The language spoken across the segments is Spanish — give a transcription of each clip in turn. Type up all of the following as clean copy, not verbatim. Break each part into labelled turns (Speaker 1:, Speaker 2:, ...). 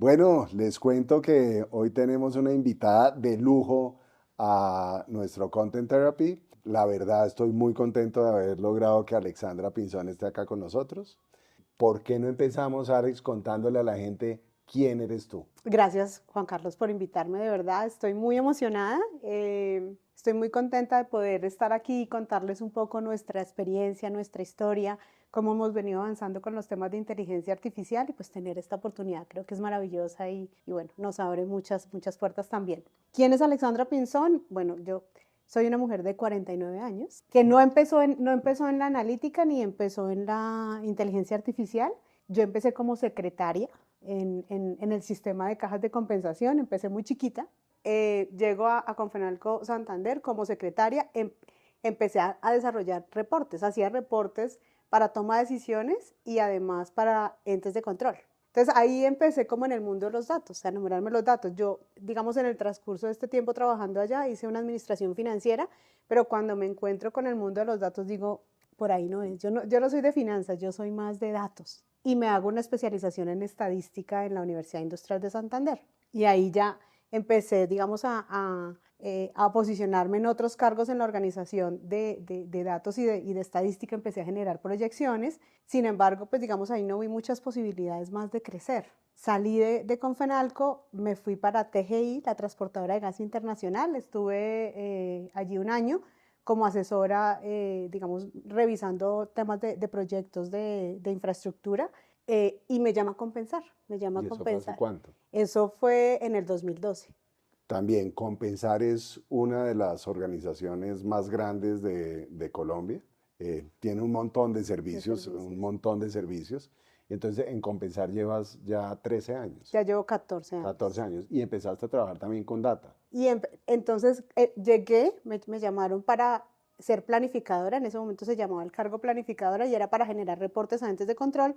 Speaker 1: Bueno, les cuento que hoy tenemos una invitada de lujo a nuestro Content Therapy. La verdad, estoy muy contento de haber logrado que Alexandra Pinzón esté acá con nosotros. ¿Por qué no empezamos, Alex, contándole a la gente quién eres tú?
Speaker 2: Gracias, Juan Carlos, por invitarme, de verdad. Estoy muy emocionada. Estoy muy contenta de poder estar aquí y contarles un poco nuestra experiencia, nuestra historia, cómo hemos venido avanzando con los temas de inteligencia artificial y pues tener esta oportunidad creo que es maravillosa y bueno, nos abre muchas puertas también. ¿Quién es Alexandra Pinzón? Bueno, yo soy una mujer de 49 años que no empezó en la analítica ni empezó en la inteligencia artificial. Yo empecé como secretaria en el sistema de cajas de compensación, empecé muy chiquita, llego a Confenalco Santander como secretaria, empecé a desarrollar reportes, hacía reportes para toma de decisiones y además para entes de control. Entonces ahí empecé como en el mundo de los datos, a enumerarme los datos. Yo, digamos, en el transcurso de este tiempo trabajando allá, hice una administración financiera, pero cuando me encuentro con el mundo de los datos digo, por ahí no es. Yo no soy de finanzas, yo soy más de datos. Y me hago una especialización en estadística en la Universidad Industrial de Santander. Y ahí ya empecé, digamos, a posicionarme en otros cargos en la organización de datos y de estadística, empecé a generar proyecciones. Sin embargo, pues digamos, ahí no vi muchas posibilidades más de crecer. Salí de Confenalco, me fui para TGI, la transportadora de gas internacional, estuve allí un año como asesora, digamos, revisando temas de proyectos de infraestructura, y me llama a compensar, me llama a
Speaker 1: ¿Y eso fue hace
Speaker 2: compensar.
Speaker 1: cuánto?
Speaker 2: Eso fue en el 2012.
Speaker 1: También Compensar es una de las organizaciones más grandes de Colombia. Tiene un montón de
Speaker 2: De
Speaker 1: servicios, un
Speaker 2: servicios.
Speaker 1: montón de servicios. Y entonces en Compensar llevas ya 13 años,
Speaker 2: Ya llevo 14
Speaker 1: 14
Speaker 2: años.
Speaker 1: años. Y empezaste a trabajar también con data.
Speaker 2: Entonces llegué, me llamaron para ser planificadora, en ese momento se llamaba el cargo planificadora y era para generar reportes a entes de control,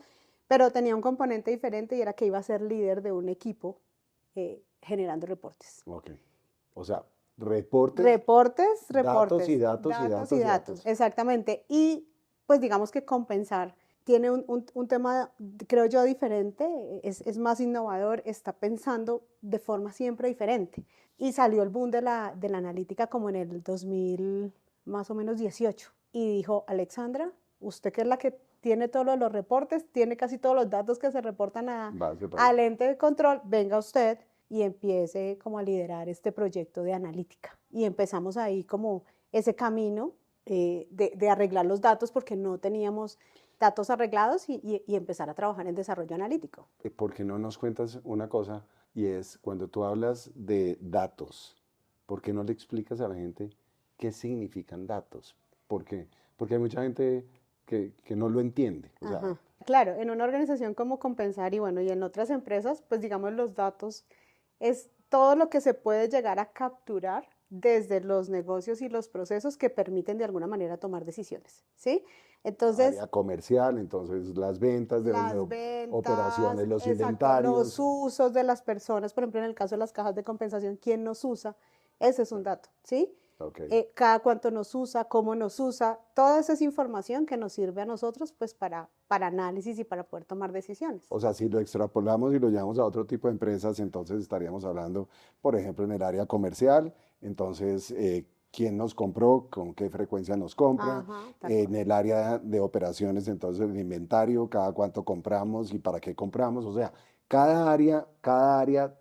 Speaker 2: pero tenía un componente diferente y era que iba a ser líder de un equipo generando reportes.
Speaker 1: Ok. O sea, reportes,
Speaker 2: Reportes,
Speaker 1: datos y
Speaker 2: reportes,
Speaker 1: datos y
Speaker 2: datos y
Speaker 1: datos y
Speaker 2: datos,
Speaker 1: datos.
Speaker 2: exactamente. Y pues digamos que compensar tiene un tema, creo yo, diferente, es más innovador, está pensando de forma siempre diferente. Y salió el boom de la analítica como en el 2000, más o menos 18. Y dijo, Alexandra, usted que es la que tiene todos los reportes, tiene casi todos los datos que se reportan
Speaker 1: Vas de país.
Speaker 2: al ente de control, venga usted y empiece como a liderar este proyecto de analítica. Y empezamos ahí como ese camino de arreglar los datos porque no teníamos datos arreglados y empezar a trabajar en desarrollo analítico.
Speaker 1: ¿Por qué no nos cuentas una cosa? Y es cuando tú hablas de datos, ¿por qué no le explicas a la gente qué significan datos? ¿Por qué? Porque hay mucha gente que no lo entiende. O sea,
Speaker 2: Ajá. Claro, en una organización como Compensar y bueno, y en otras empresas, pues digamos los datos es todo lo que se puede llegar a capturar desde los negocios y los procesos que permiten de alguna manera tomar decisiones, ¿sí? Entonces,
Speaker 1: área comercial, entonces las ventas,
Speaker 2: las
Speaker 1: operaciones,
Speaker 2: ventas,
Speaker 1: los
Speaker 2: exacto, los
Speaker 1: inventarios.
Speaker 2: usos de las personas, por ejemplo, en el caso de las cajas de compensación, ¿quién nos usa? Ese es un dato, ¿sí?
Speaker 1: Ok.
Speaker 2: Cada cuánto nos usa, cómo nos usa, toda esa es información que nos sirve a nosotros pues para análisis y para poder tomar decisiones.
Speaker 1: O sea, si lo extrapolamos y lo llevamos a otro tipo de empresas, entonces estaríamos hablando, por ejemplo, en el área comercial, entonces, quién nos compró, con qué frecuencia nos compra,
Speaker 2: Ajá, tal cual.
Speaker 1: en el área de operaciones, entonces el inventario, cada cuánto compramos y para qué compramos, o sea, cada área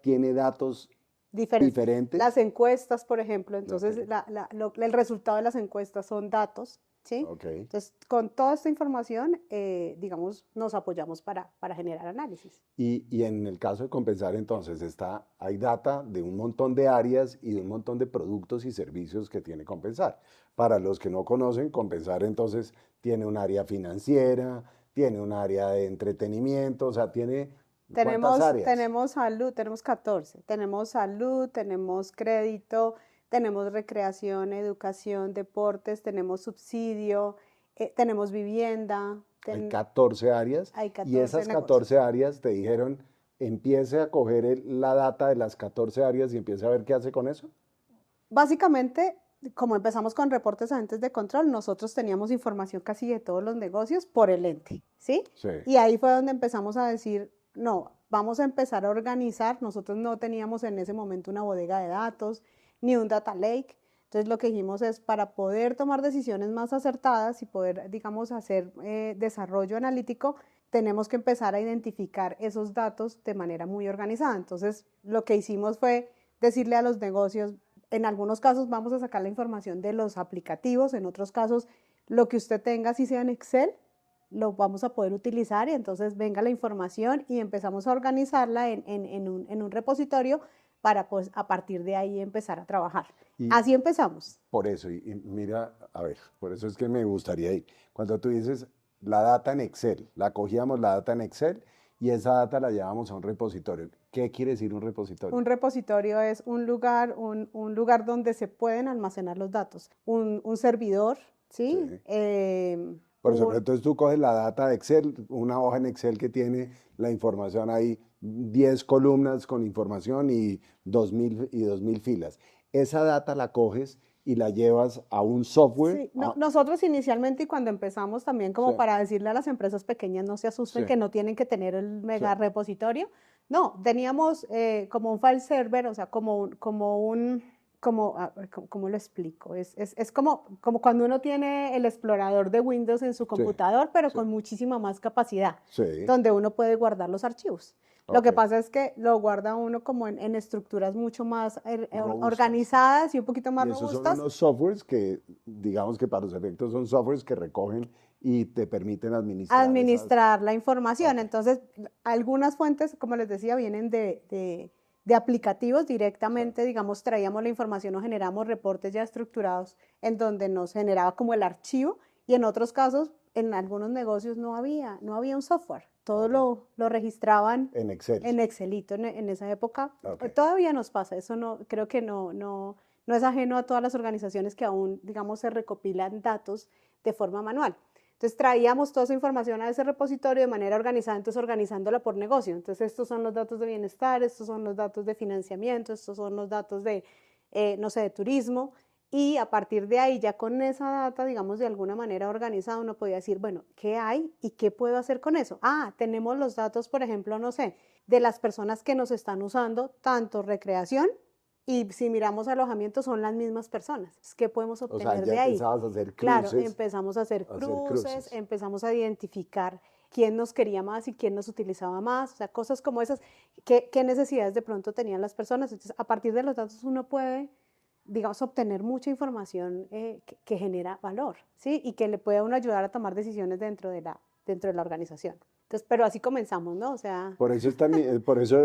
Speaker 1: tiene datos
Speaker 2: Diferentes. Las
Speaker 1: diferentes.
Speaker 2: encuestas, por ejemplo,
Speaker 1: Ok,
Speaker 2: entonces el resultado de las encuestas son datos, ¿sí?
Speaker 1: ok.
Speaker 2: Entonces, con toda esta información, digamos, nos apoyamos para generar análisis.
Speaker 1: Y en el caso de Compensar, entonces, hay data de un montón de áreas y de un montón de productos y servicios que tiene Compensar. Para los que no conocen, Compensar entonces tiene un área financiera, tiene un área de entretenimiento, o sea, tiene ¿cuántas
Speaker 2: Tenemos,
Speaker 1: áreas?
Speaker 2: tenemos salud, tenemos 14. Tenemos salud, tenemos crédito, tenemos recreación, educación, deportes, tenemos subsidio, tenemos vivienda,
Speaker 1: Hay 14 áreas
Speaker 2: hay
Speaker 1: y
Speaker 2: 14
Speaker 1: esas
Speaker 2: negocios.
Speaker 1: 14 áreas te dijeron, empiece a coger la data de las 14 áreas y empiece a ver qué hace con eso.
Speaker 2: Básicamente, como empezamos con reportes a entes de control, nosotros teníamos información casi de todos los negocios por el ente, ¿sí?
Speaker 1: Sí.
Speaker 2: Y ahí fue donde empezamos a decir, no, vamos a empezar a organizar. Nosotros no teníamos en ese momento una bodega de datos ni un data lake. Entonces lo que dijimos es para poder tomar decisiones más acertadas y poder, digamos, hacer desarrollo analítico, tenemos que empezar a identificar esos datos de manera muy organizada. Entonces lo que hicimos fue decirle a los negocios, en algunos casos vamos a sacar la información de los aplicativos, en otros casos lo que usted tenga, si sea en Excel, lo vamos a poder utilizar y entonces venga la información y empezamos a organizarla en un repositorio para pues a partir de ahí empezar a trabajar.
Speaker 1: Y
Speaker 2: Así empezamos.
Speaker 1: por eso, y mira, a ver, por eso es que me gustaría ir. Cuando tú dices la data en Excel, la cogíamos la data en Excel y esa data la llevábamos a un repositorio. ¿Qué quiere decir un repositorio?
Speaker 2: Un repositorio es un lugar donde se pueden almacenar los datos, un servidor, ¿sí?
Speaker 1: Sí. Por eso, entonces tú coges la data de Excel, una hoja en Excel que tiene la información ahí, 10 columnas con información y 2000 filas. Esa data la coges y la llevas a un software.
Speaker 2: Sí, no, nosotros inicialmente y cuando empezamos también
Speaker 1: Sí,
Speaker 2: como para decirle a las empresas pequeñas no se asusten
Speaker 1: sí,
Speaker 2: que no tienen que tener el
Speaker 1: sí,
Speaker 2: mega repositorio, no, teníamos como un file server, o sea, ¿cómo lo explico? Es como cuando uno tiene el explorador de Windows en su
Speaker 1: sí,
Speaker 2: computador, pero
Speaker 1: sí,
Speaker 2: con muchísima más capacidad,
Speaker 1: sí,
Speaker 2: donde uno puede guardar los archivos. Lo
Speaker 1: ok,
Speaker 2: que pasa es que lo guarda uno como en estructuras mucho más
Speaker 1: robustas.
Speaker 2: organizadas y un poquito más
Speaker 1: Y esos son
Speaker 2: robustas.
Speaker 1: unos softwares que, digamos que para los efectos son softwares que recogen y te permiten administrar esas.
Speaker 2: Administrar la información.
Speaker 1: Ok,
Speaker 2: Entonces, algunas fuentes, como les decía, vienen de aplicativos
Speaker 1: sí,
Speaker 2: directamente, digamos, traíamos la información o generamos reportes ya estructurados en donde nos generaba como el archivo y en otros casos, en algunos negocios no había un software, todo
Speaker 1: ok.
Speaker 2: lo registraban
Speaker 1: En Excel.
Speaker 2: en Excelito en esa época.
Speaker 1: Ok.
Speaker 2: Todavía nos pasa, eso no, creo que no es ajeno a todas las organizaciones que aún, digamos, se recopilan datos de forma manual. Entonces traíamos toda esa información a ese repositorio de manera organizada, entonces organizándola por negocio. Entonces estos son los datos de bienestar, estos son los datos de financiamiento, estos son los datos de, no sé, de turismo. Y a partir de ahí, ya con esa data, digamos, de alguna manera organizada, uno podía decir, bueno, ¿qué hay y qué puedo hacer con eso? Ah, tenemos los datos, por ejemplo, no sé, de las personas que nos están usando, tanto recreación y si miramos alojamiento, son las mismas personas. ¿Qué podemos
Speaker 1: O sea,
Speaker 2: obtener
Speaker 1: ya
Speaker 2: de ahí?
Speaker 1: empezabas a hacer
Speaker 2: Claro,
Speaker 1: cruces,
Speaker 2: empezamos a hacer
Speaker 1: a hacer
Speaker 2: cruces,
Speaker 1: cruces.
Speaker 2: empezamos a identificar quién nos quería más y quién nos utilizaba más, o sea, cosas como esas, qué necesidades de pronto tenían las personas. Entonces, a partir de los datos uno puede, digamos, obtener mucha información que genera valor, ¿sí? Y que le puede a uno ayudar a tomar decisiones dentro de la organización. Entonces, pero así comenzamos, ¿no? O sea,
Speaker 1: Por eso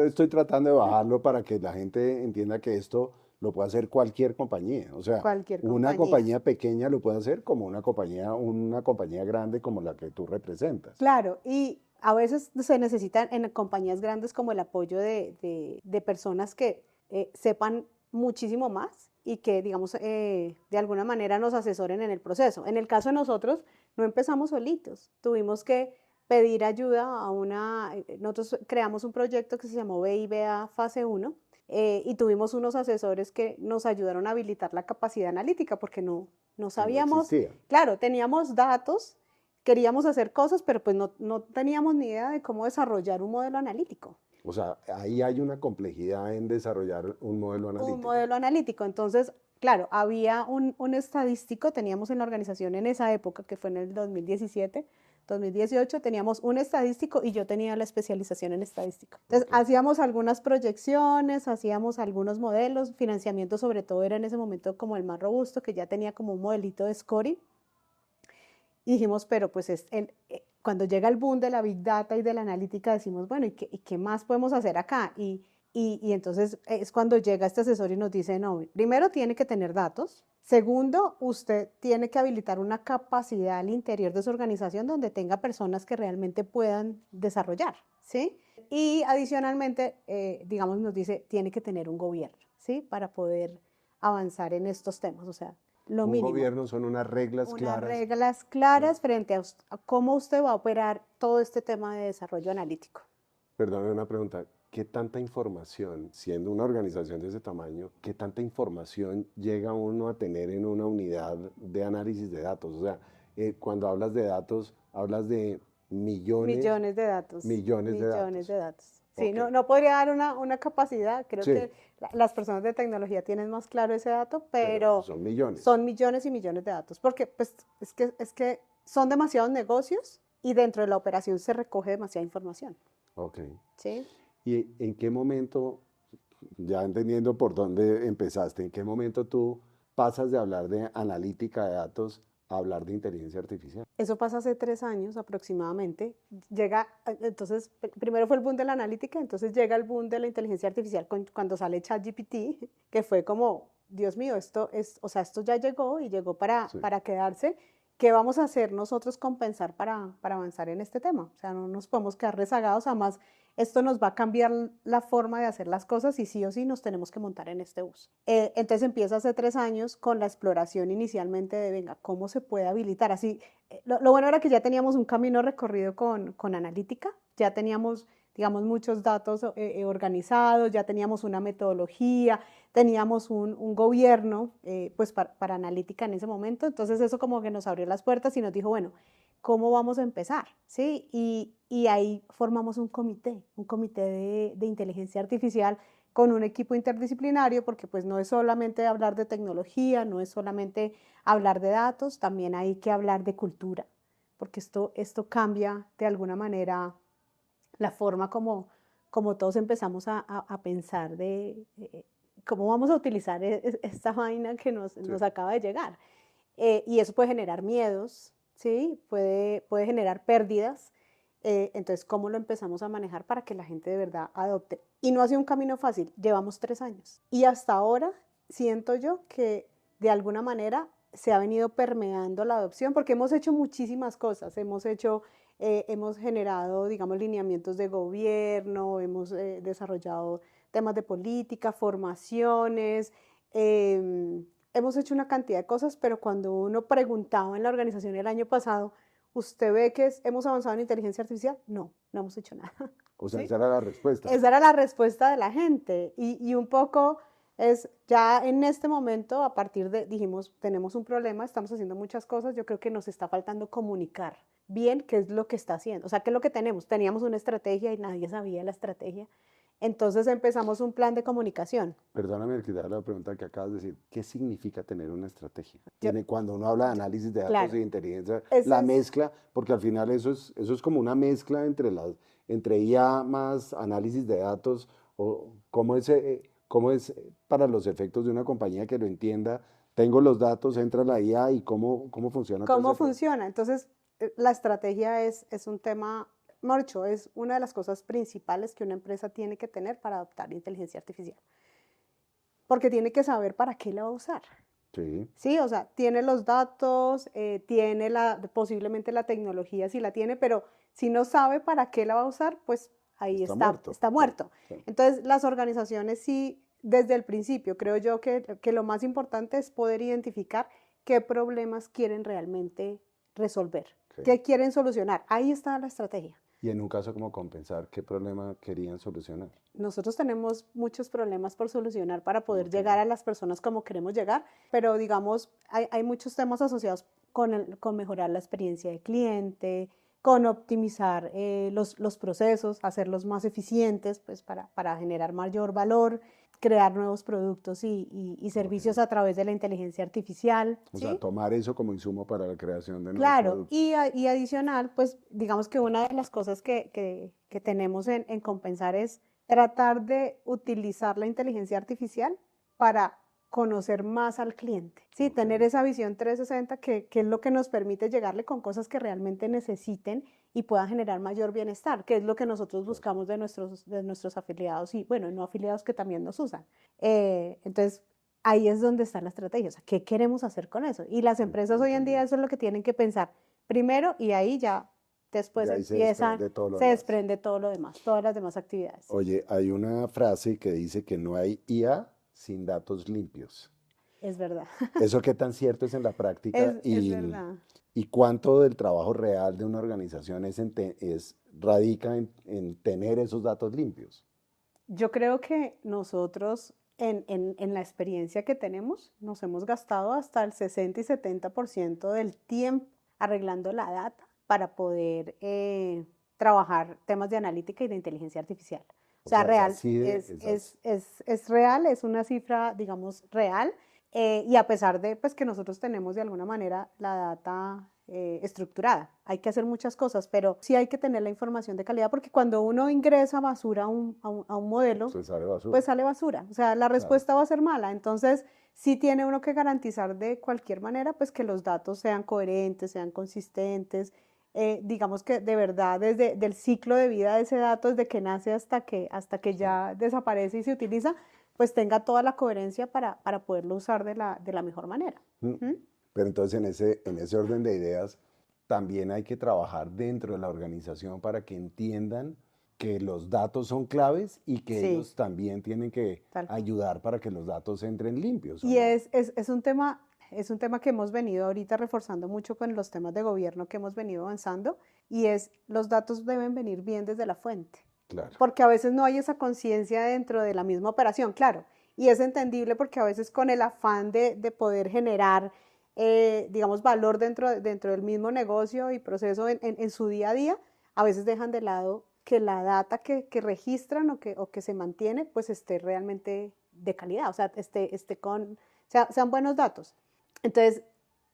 Speaker 1: estoy tratando de bajarlo para que la gente entienda que esto lo puede hacer cualquier compañía. O sea,
Speaker 2: cualquier
Speaker 1: una
Speaker 2: compañía.
Speaker 1: compañía pequeña lo puede hacer como una compañía grande como la que tú representas.
Speaker 2: Claro, y a veces se necesitan en compañías grandes como el apoyo de personas que sepan muchísimo más y que, digamos, de alguna manera nos asesoren en el proceso. En el caso de nosotros, no empezamos solitos, tuvimos que pedir ayuda nosotros creamos un proyecto que se llamó BIBA Fase 1 y tuvimos unos asesores que nos ayudaron a habilitar la capacidad analítica porque no
Speaker 1: Si no
Speaker 2: sabíamos,
Speaker 1: existía.
Speaker 2: claro, teníamos datos, queríamos hacer cosas, pero pues no teníamos ni idea de cómo desarrollar un modelo analítico.
Speaker 1: O sea, ahí hay una complejidad en desarrollar un modelo
Speaker 2: Un
Speaker 1: analítico.
Speaker 2: modelo analítico. Entonces, claro, había un estadístico, teníamos en la organización en esa época, que fue en el 2017, 2018, teníamos un estadístico y yo tenía la especialización en estadística. Entonces,
Speaker 1: Ok.
Speaker 2: hacíamos algunas proyecciones, hacíamos algunos modelos, financiamiento sobre todo era en ese momento como el más robusto, que ya tenía como un modelito de scoring. Y dijimos, pero pues cuando llega el boom de la Big Data y de la analítica, decimos, bueno, ¿y qué más podemos hacer acá? Y entonces es cuando llega este asesor y nos dice, no, primero tiene que tener datos, segundo, usted tiene que habilitar una capacidad al interior de su organización donde tenga personas que realmente puedan desarrollar, ¿sí? Y adicionalmente, digamos, nos dice, tiene que tener un gobierno, ¿sí? Para poder avanzar en estos temas, o sea, lo
Speaker 1: Un
Speaker 2: mínimo
Speaker 1: gobierno son unas reglas
Speaker 2: unas
Speaker 1: claras.
Speaker 2: reglas claras frente a cómo usted va a operar todo este tema de desarrollo analítico.
Speaker 1: Perdóname una pregunta. ¿Qué tanta información, siendo una organización de ese tamaño, qué tanta información llega uno a tener en una unidad de análisis de datos? O sea, cuando hablas de datos, hablas de millones,
Speaker 2: Millones de datos,
Speaker 1: millones de
Speaker 2: millones
Speaker 1: datos.
Speaker 2: de datos. Sí,
Speaker 1: Ok.
Speaker 2: no podría dar una capacidad, creo
Speaker 1: Sí,
Speaker 2: que las personas de tecnología tienen más claro ese dato,
Speaker 1: pero
Speaker 2: pero
Speaker 1: son millones.
Speaker 2: son millones y millones de datos, porque pues, es que son demasiados negocios y dentro de la operación se recoge demasiada información,
Speaker 1: Ok.
Speaker 2: ¿sí?
Speaker 1: ¿Y en qué momento, ya entendiendo por dónde empezaste, en qué momento tú pasas de hablar de analítica de datos a hablar de inteligencia artificial?
Speaker 2: Eso pasa hace 3 años aproximadamente. Llega, entonces, primero fue el boom de la analítica, entonces llega el boom de la inteligencia artificial cuando sale ChatGPT, que fue como, Dios mío, esto es, o sea, esto ya llegó y llegó
Speaker 1: Sí.
Speaker 2: para quedarse. ¿Qué vamos a hacer nosotros compensar para avanzar en este tema? O sea, no nos podemos quedar rezagados, además esto nos va a cambiar la forma de hacer las cosas y sí o sí nos tenemos que montar en este bus. Entonces empieza hace 3 años con la exploración inicialmente de, venga, ¿cómo se puede habilitar? Así, lo bueno era que ya teníamos un camino recorrido con analítica, ya teníamos, digamos, muchos datos organizados, ya teníamos una metodología, teníamos un gobierno pues para analítica en ese momento, entonces eso como que nos abrió las puertas y nos dijo, bueno, ¿cómo vamos a empezar? ¿Sí? Y ahí formamos un comité de inteligencia artificial con un equipo interdisciplinario, porque pues no es solamente hablar de tecnología, no es solamente hablar de datos, también hay que hablar de cultura, porque esto cambia de alguna manera la forma como todos empezamos a pensar de cómo vamos a utilizar esta vaina que
Speaker 1: Sí.
Speaker 2: nos acaba de llegar. Y eso puede generar miedos, ¿sí? Puede generar pérdidas. Entonces, ¿cómo lo empezamos a manejar para que la gente de verdad adopte? Y no ha sido un camino fácil, llevamos 3 años. Y hasta ahora siento yo que de alguna manera se ha venido permeando la adopción porque hemos hecho muchísimas cosas, hemos generado, digamos, lineamientos de gobierno, hemos desarrollado temas de política, formaciones, hemos hecho una cantidad de cosas, pero cuando uno preguntaba en la organización el año pasado, ¿usted ve que hemos avanzado en inteligencia artificial? No, no hemos hecho nada.
Speaker 1: O sea,
Speaker 2: ¿Sí?
Speaker 1: esa era la respuesta.
Speaker 2: Esa era la respuesta de la gente y un poco es ya en este momento, a partir de, dijimos, tenemos un problema, estamos haciendo muchas cosas, yo creo que nos está faltando comunicar bien qué es lo que está haciendo, o sea, qué es lo que tenemos. Teníamos una estrategia y nadie sabía la estrategia. Entonces empezamos un plan de comunicación.
Speaker 1: Perdóname que te haga la pregunta que acabas de decir. ¿Qué significa tener una estrategia?
Speaker 2: Yo,
Speaker 1: Cuando uno habla de análisis de datos y
Speaker 2: claro,
Speaker 1: de inteligencia,
Speaker 2: ese
Speaker 1: la
Speaker 2: es,
Speaker 1: mezcla, porque al final eso es como una mezcla entre IA más análisis de datos, o cómo es para los efectos de una compañía que lo entienda. Tengo los datos, entra la IA y cómo funciona todo
Speaker 2: cómo
Speaker 1: ese proceso.
Speaker 2: funciona. Entonces, la estrategia es un tema, Morcho, es una de las cosas principales que una empresa tiene que tener para adoptar inteligencia artificial. Porque tiene que saber para qué la va a usar.
Speaker 1: Sí,
Speaker 2: Sí, o sea, tiene los datos, tiene posiblemente la tecnología si la tiene, pero si no sabe para qué la va a usar, pues ahí
Speaker 1: está muerto.
Speaker 2: está
Speaker 1: Sí,
Speaker 2: muerto.
Speaker 1: sí.
Speaker 2: Entonces, las organizaciones sí, desde el principio, creo yo que lo más importante es poder identificar qué problemas quieren realmente resolver,
Speaker 1: Ok.
Speaker 2: qué quieren solucionar. Ahí está la estrategia.
Speaker 1: Y en un caso como compensar, ¿qué problema querían solucionar?
Speaker 2: Nosotros tenemos muchos problemas por solucionar para poder
Speaker 1: Ok.
Speaker 2: llegar a las personas como queremos llegar, pero digamos, hay muchos temas asociados con mejorar la experiencia de cliente, con optimizar los procesos, hacerlos más eficientes, pues para generar mayor valor, crear nuevos productos y
Speaker 1: Ok.
Speaker 2: servicios a través de la inteligencia artificial,
Speaker 1: O sea,
Speaker 2: ¿sí?
Speaker 1: tomar eso como insumo para la creación de nuevos
Speaker 2: Claro,
Speaker 1: productos.
Speaker 2: y adicional, pues digamos que una de las cosas que tenemos en Compensar es tratar de utilizar la inteligencia artificial para conocer más al cliente, ¿sí?
Speaker 1: Ok.
Speaker 2: Tener esa visión 360 que es lo que nos permite llegarle con cosas que realmente necesiten y puedan generar mayor bienestar, que es lo que nosotros
Speaker 1: Claro.
Speaker 2: buscamos de nuestros afiliados y, bueno, no afiliados que también nos usan. Entonces, ahí es donde está la estrategia, o sea, ¿qué queremos hacer con eso? Y las empresas hoy en día
Speaker 1: Entendido.
Speaker 2: eso es lo que tienen que pensar primero y ahí ya después
Speaker 1: De ahí se
Speaker 2: empiezan,
Speaker 1: desprende todo lo
Speaker 2: se
Speaker 1: demás.
Speaker 2: desprende todo lo demás, todas las demás actividades.
Speaker 1: Oye, hay una frase que dice que no hay IA sin datos limpios.
Speaker 2: Es verdad,
Speaker 1: ¿Eso qué tan cierto es en la práctica
Speaker 2: es
Speaker 1: y,
Speaker 2: verdad.
Speaker 1: y cuánto del trabajo real de una organización radica en tener esos datos limpios?
Speaker 2: Yo creo que nosotros en la experiencia que tenemos nos hemos gastado hasta el 60 y 70% del tiempo arreglando la data para poder trabajar temas de analítica y de inteligencia artificial. O sea,
Speaker 1: es
Speaker 2: real,
Speaker 1: así de,
Speaker 2: es real, es una cifra, digamos, real, y a pesar de pues, que nosotros tenemos de alguna manera la data estructurada, hay que hacer muchas cosas, pero sí hay que tener la información de calidad, porque cuando uno ingresa basura a un modelo,
Speaker 1: pues sale basura.
Speaker 2: pues sale basura, o sea, la
Speaker 1: Claro.
Speaker 2: respuesta va a ser mala, entonces sí tiene uno que garantizar de cualquier manera, pues que los datos sean coherentes, sean consistentes, digamos que de verdad desde el ciclo de vida de ese dato, desde que nace hasta que
Speaker 1: Sí.
Speaker 2: ya desaparece y se utiliza, pues tenga toda la coherencia para poderlo usar de la mejor manera.
Speaker 1: Mm.
Speaker 2: ¿Mm?
Speaker 1: Pero entonces en ese orden de ideas también hay que trabajar dentro de la organización para que entiendan que los datos son claves y que
Speaker 2: Sí,
Speaker 1: ellos también tienen que
Speaker 2: tal cual.
Speaker 1: ayudar para que los datos entren limpios, ¿o
Speaker 2: Y
Speaker 1: no?
Speaker 2: es un tema que hemos venido ahorita reforzando mucho con los temas de gobierno que hemos venido avanzando, y es los datos deben venir bien desde la fuente,
Speaker 1: Claro.
Speaker 2: porque a veces no hay esa conciencia dentro de la misma operación, claro, y es entendible porque a veces con el afán de poder generar, digamos, valor dentro del mismo negocio y proceso en su día a día, a veces dejan de lado que la data que registran o que se mantiene, pues esté realmente de calidad, o sea, sean buenos datos. Entonces,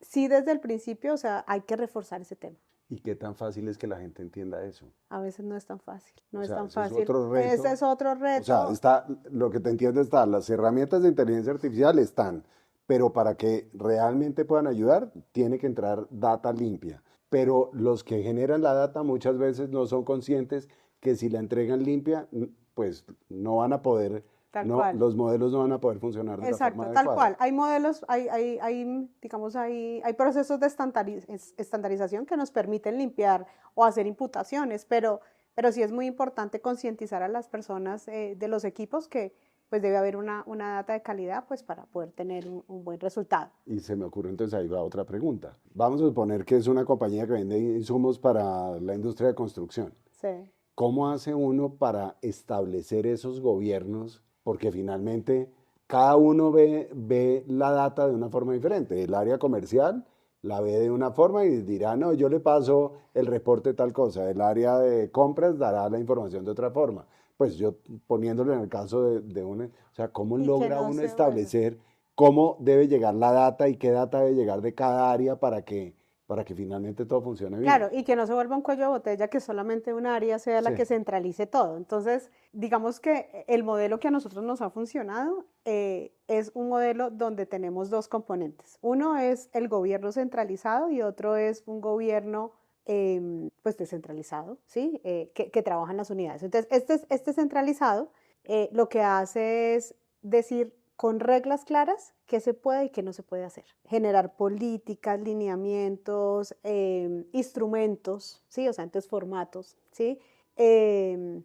Speaker 2: sí, desde el principio, o sea, hay que reforzar ese tema.
Speaker 1: ¿Y qué tan fácil es que la gente entienda eso?
Speaker 2: A veces no es tan fácil, no
Speaker 1: O
Speaker 2: es
Speaker 1: sea,
Speaker 2: tan
Speaker 1: ese es
Speaker 2: fácil.
Speaker 1: otro
Speaker 2: Ese
Speaker 1: reto.
Speaker 2: es otro
Speaker 1: O sea,
Speaker 2: reto.
Speaker 1: está, lo que te entiendo está, las herramientas de inteligencia artificial están, pero para que realmente puedan ayudar, tiene que entrar data limpia. Pero los que generan la data muchas veces no son conscientes que si la entregan limpia, pues no van a poder,
Speaker 2: Tal
Speaker 1: no,
Speaker 2: cual.
Speaker 1: los modelos no van a poder funcionar de la forma
Speaker 2: Exacto, tal
Speaker 1: adecuada.
Speaker 2: cual. Hay modelos, digamos, hay procesos de estandarización que nos permiten limpiar o hacer imputaciones, pero sí es muy importante concientizar a las personas de los equipos que pues debe haber una data de calidad pues para poder tener un buen resultado.
Speaker 1: Y se me ocurre entonces ahí va otra pregunta. Vamos a suponer que es una compañía que vende insumos para la industria de construcción.
Speaker 2: Sí.
Speaker 1: ¿Cómo hace uno para establecer esos gobiernos? Porque finalmente cada uno ve la data de una forma diferente. El área comercial la ve de una forma y dirá, no, yo le paso el reporte de tal cosa. El área de compras dará la información de otra forma. Pues yo poniéndolo en el caso de una, o sea, ¿cómo
Speaker 2: Y que
Speaker 1: logra
Speaker 2: no
Speaker 1: uno
Speaker 2: se vuelva.
Speaker 1: establecer cómo debe llegar la data y qué data debe llegar de cada área para que finalmente todo funcione bien?
Speaker 2: Claro, y que no se vuelva un cuello de botella, que solamente un área sea la
Speaker 1: Sí,
Speaker 2: que centralice todo. Entonces, digamos que el modelo que a nosotros nos ha funcionado es un modelo donde tenemos dos componentes. Uno es el gobierno centralizado y otro es un gobierno pues descentralizado, ¿sí? Que trabaja en las unidades. Entonces, este centralizado lo que hace es decir con reglas claras qué se puede y qué no se puede hacer. Generar políticas, lineamientos, instrumentos, ¿sí? O sea, entonces formatos, ¿sí?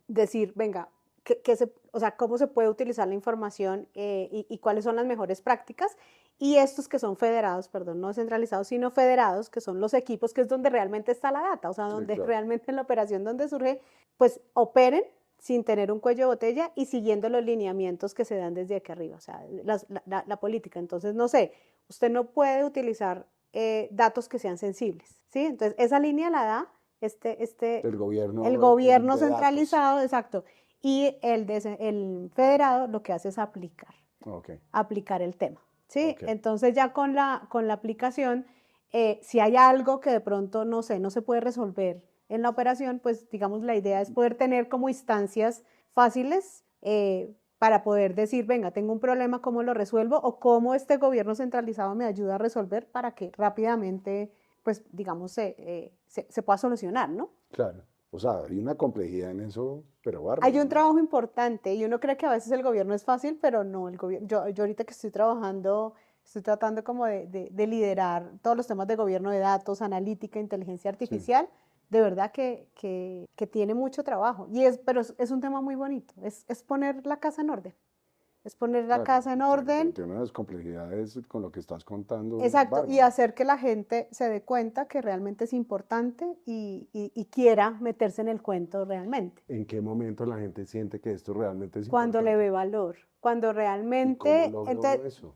Speaker 2: Decir, venga, o sea, cómo se puede utilizar la información y cuáles son las mejores prácticas. Y estos que son federados, perdón, no centralizados, sino federados, que son los equipos, que es donde realmente está la data, o sea,
Speaker 1: sí,
Speaker 2: donde
Speaker 1: claro.
Speaker 2: realmente en la operación donde surge, pues operen sin tener un cuello de botella y siguiendo los lineamientos que se dan desde aquí arriba, o sea, la política. Entonces, no sé, usted no puede utilizar datos que sean sensibles, ¿sí? Entonces, esa línea la da
Speaker 1: El
Speaker 2: el
Speaker 1: gobierno
Speaker 2: gobierno
Speaker 1: de datos.
Speaker 2: centralizado, exacto, y el federado lo que hace es
Speaker 1: Ok,
Speaker 2: aplicar el tema, ¿sí?
Speaker 1: ok.
Speaker 2: Entonces, ya con la aplicación, si hay algo que de pronto, no sé, no se puede resolver en la operación, pues digamos la idea es poder tener como instancias fáciles para poder decir, venga, tengo un problema, ¿cómo lo resuelvo? O cómo este gobierno centralizado me ayuda a resolver para que rápidamente, pues digamos, se pueda solucionar, ¿no?
Speaker 1: Claro. O sea, hay una complejidad en eso, pero
Speaker 2: Hay
Speaker 1: bárbara,
Speaker 2: un
Speaker 1: ¿no?
Speaker 2: trabajo importante y uno cree que a veces el gobierno es fácil, pero no, el gobierno, yo ahorita que estoy trabajando, estoy tratando como de liderar todos los temas de gobierno de datos, analítica, inteligencia
Speaker 1: Sí.
Speaker 2: artificial, de verdad que tiene mucho trabajo, pero es un tema muy bonito, es poner la casa en orden, es poner la
Speaker 1: Claro,
Speaker 2: casa en orden.
Speaker 1: tiene unas complejidades con lo que estás contando
Speaker 2: Exacto, y
Speaker 1: bárbaras.
Speaker 2: hacer que la gente se dé cuenta que realmente es importante y quiera meterse en el cuento realmente.
Speaker 1: ¿En qué momento la gente siente que esto realmente es
Speaker 2: Cuando le
Speaker 1: importante?
Speaker 2: ve valor, cuando
Speaker 1: ¿Y cómo
Speaker 2: realmente,
Speaker 1: logra uno
Speaker 2: entonces,
Speaker 1: eso?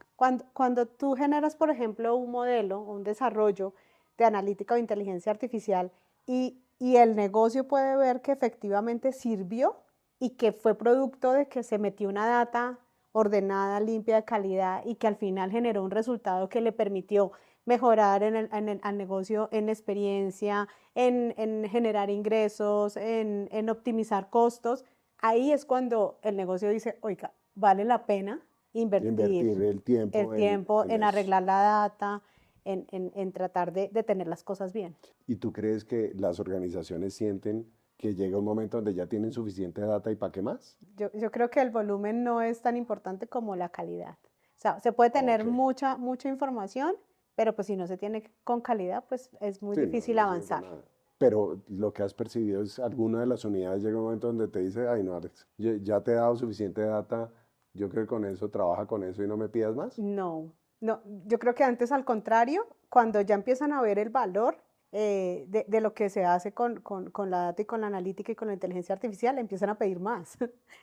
Speaker 2: cuando tú generas, por ejemplo, un modelo, un desarrollo de analítica o inteligencia artificial, y el negocio puede ver que efectivamente sirvió y que fue producto de que se metió una data ordenada, limpia, de calidad y que al final generó un resultado que le permitió mejorar al negocio en experiencia, en generar ingresos, en optimizar costos. Ahí es cuando el negocio dice, oiga, vale la pena invertir
Speaker 1: Invertir el
Speaker 2: el
Speaker 1: tiempo
Speaker 2: tiempo
Speaker 1: en
Speaker 2: en
Speaker 1: eso.
Speaker 2: arreglar la data, en tratar de tener las cosas bien.
Speaker 1: ¿Y tú crees que las organizaciones sienten que llega un momento donde ya tienen suficiente data y para qué más?
Speaker 2: Yo creo que el volumen no es tan importante como la calidad. O sea, se puede tener
Speaker 1: Ok.
Speaker 2: mucha información, pero pues si no se tiene con calidad, pues es muy
Speaker 1: Sí, no,
Speaker 2: difícil
Speaker 1: no sirve para
Speaker 2: avanzar.
Speaker 1: nada. Pero lo que has percibido es alguna de las unidades llega un momento donde te dice, ay no, Alex, ya te he dado suficiente data, yo creo que con eso, trabaja con eso y no me pidas más.
Speaker 2: No, no, yo creo que antes al contrario, cuando ya empiezan a ver el valor de lo que se hace con la data y con la analítica y con la inteligencia artificial, empiezan a pedir más.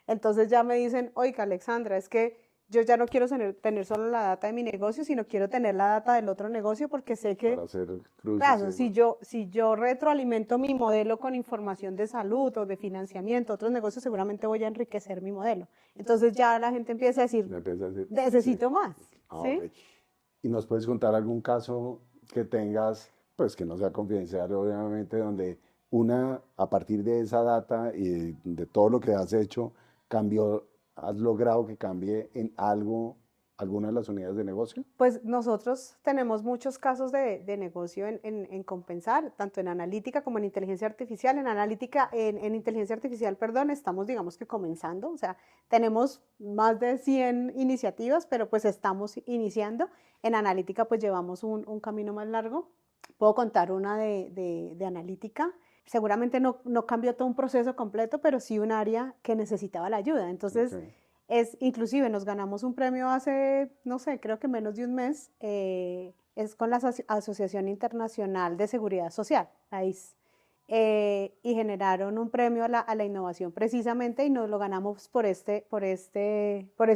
Speaker 2: Entonces ya me dicen, oiga, Alexandra, es que yo ya no quiero tener solo la data de mi negocio, sino quiero tener la data del otro negocio porque sé
Speaker 1: Para
Speaker 2: que,
Speaker 1: hacer cruces y
Speaker 2: claro,
Speaker 1: demás.
Speaker 2: si yo retroalimento mi modelo con información de salud o de financiamiento, otros negocios, seguramente voy a enriquecer mi modelo. Entonces ya la gente empieza a decir,
Speaker 1: Ya empieza a decir, sí.
Speaker 2: necesito más,
Speaker 1: Ah, ok.
Speaker 2: ¿sí?
Speaker 1: ¿Y nos puedes contar algún caso que tengas, pues que no sea confidencial, obviamente, donde a partir de esa data y de todo lo que has hecho, cambió, has logrado que cambie en algo, alguna de las unidades de negocio?
Speaker 2: Pues nosotros tenemos muchos casos de negocio en compensar, tanto en analítica como en inteligencia artificial. En analítica, en inteligencia artificial, perdón, estamos, digamos que comenzando, o sea, tenemos más de 100 iniciativas, pero pues estamos iniciando. En analítica, pues llevamos un camino más largo. Puedo contar una de analítica. Seguramente no cambió todo un proceso completo, pero sí un área que necesitaba la ayuda.
Speaker 1: Ok.
Speaker 2: Entonces, inclusive nos ganamos un premio hace, no sé, creo que menos de un mes, es con la Asociación Internacional de Seguridad Social, AIS, y generaron un premio a la innovación precisamente y nos lo ganamos por este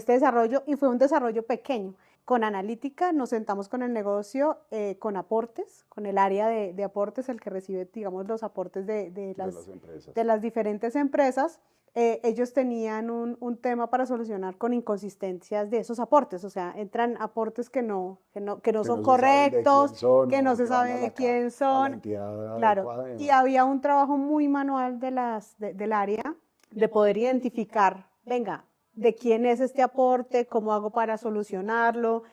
Speaker 2: desarrollo y fue un desarrollo pequeño. Con analítica nos sentamos con el negocio, con aportes, con el área de aportes, el que recibe, digamos, los aportes
Speaker 1: De las empresas.
Speaker 2: de las diferentes empresas. Ellos tenían tema para solucionar con inconsistencias de esos aportes, o sea, entran aportes que no
Speaker 1: Que
Speaker 2: son
Speaker 1: no se saben de quién
Speaker 2: correctos,
Speaker 1: son
Speaker 2: que no
Speaker 1: o
Speaker 2: se
Speaker 1: que van
Speaker 2: sabe de quién
Speaker 1: a la
Speaker 2: son,
Speaker 1: entidad
Speaker 2: claro,
Speaker 1: adecuada y
Speaker 2: y
Speaker 1: demás.
Speaker 2: había un trabajo muy manual del área de poder identificar, venga, de quién es este aporte, cómo hago para solucionarlo,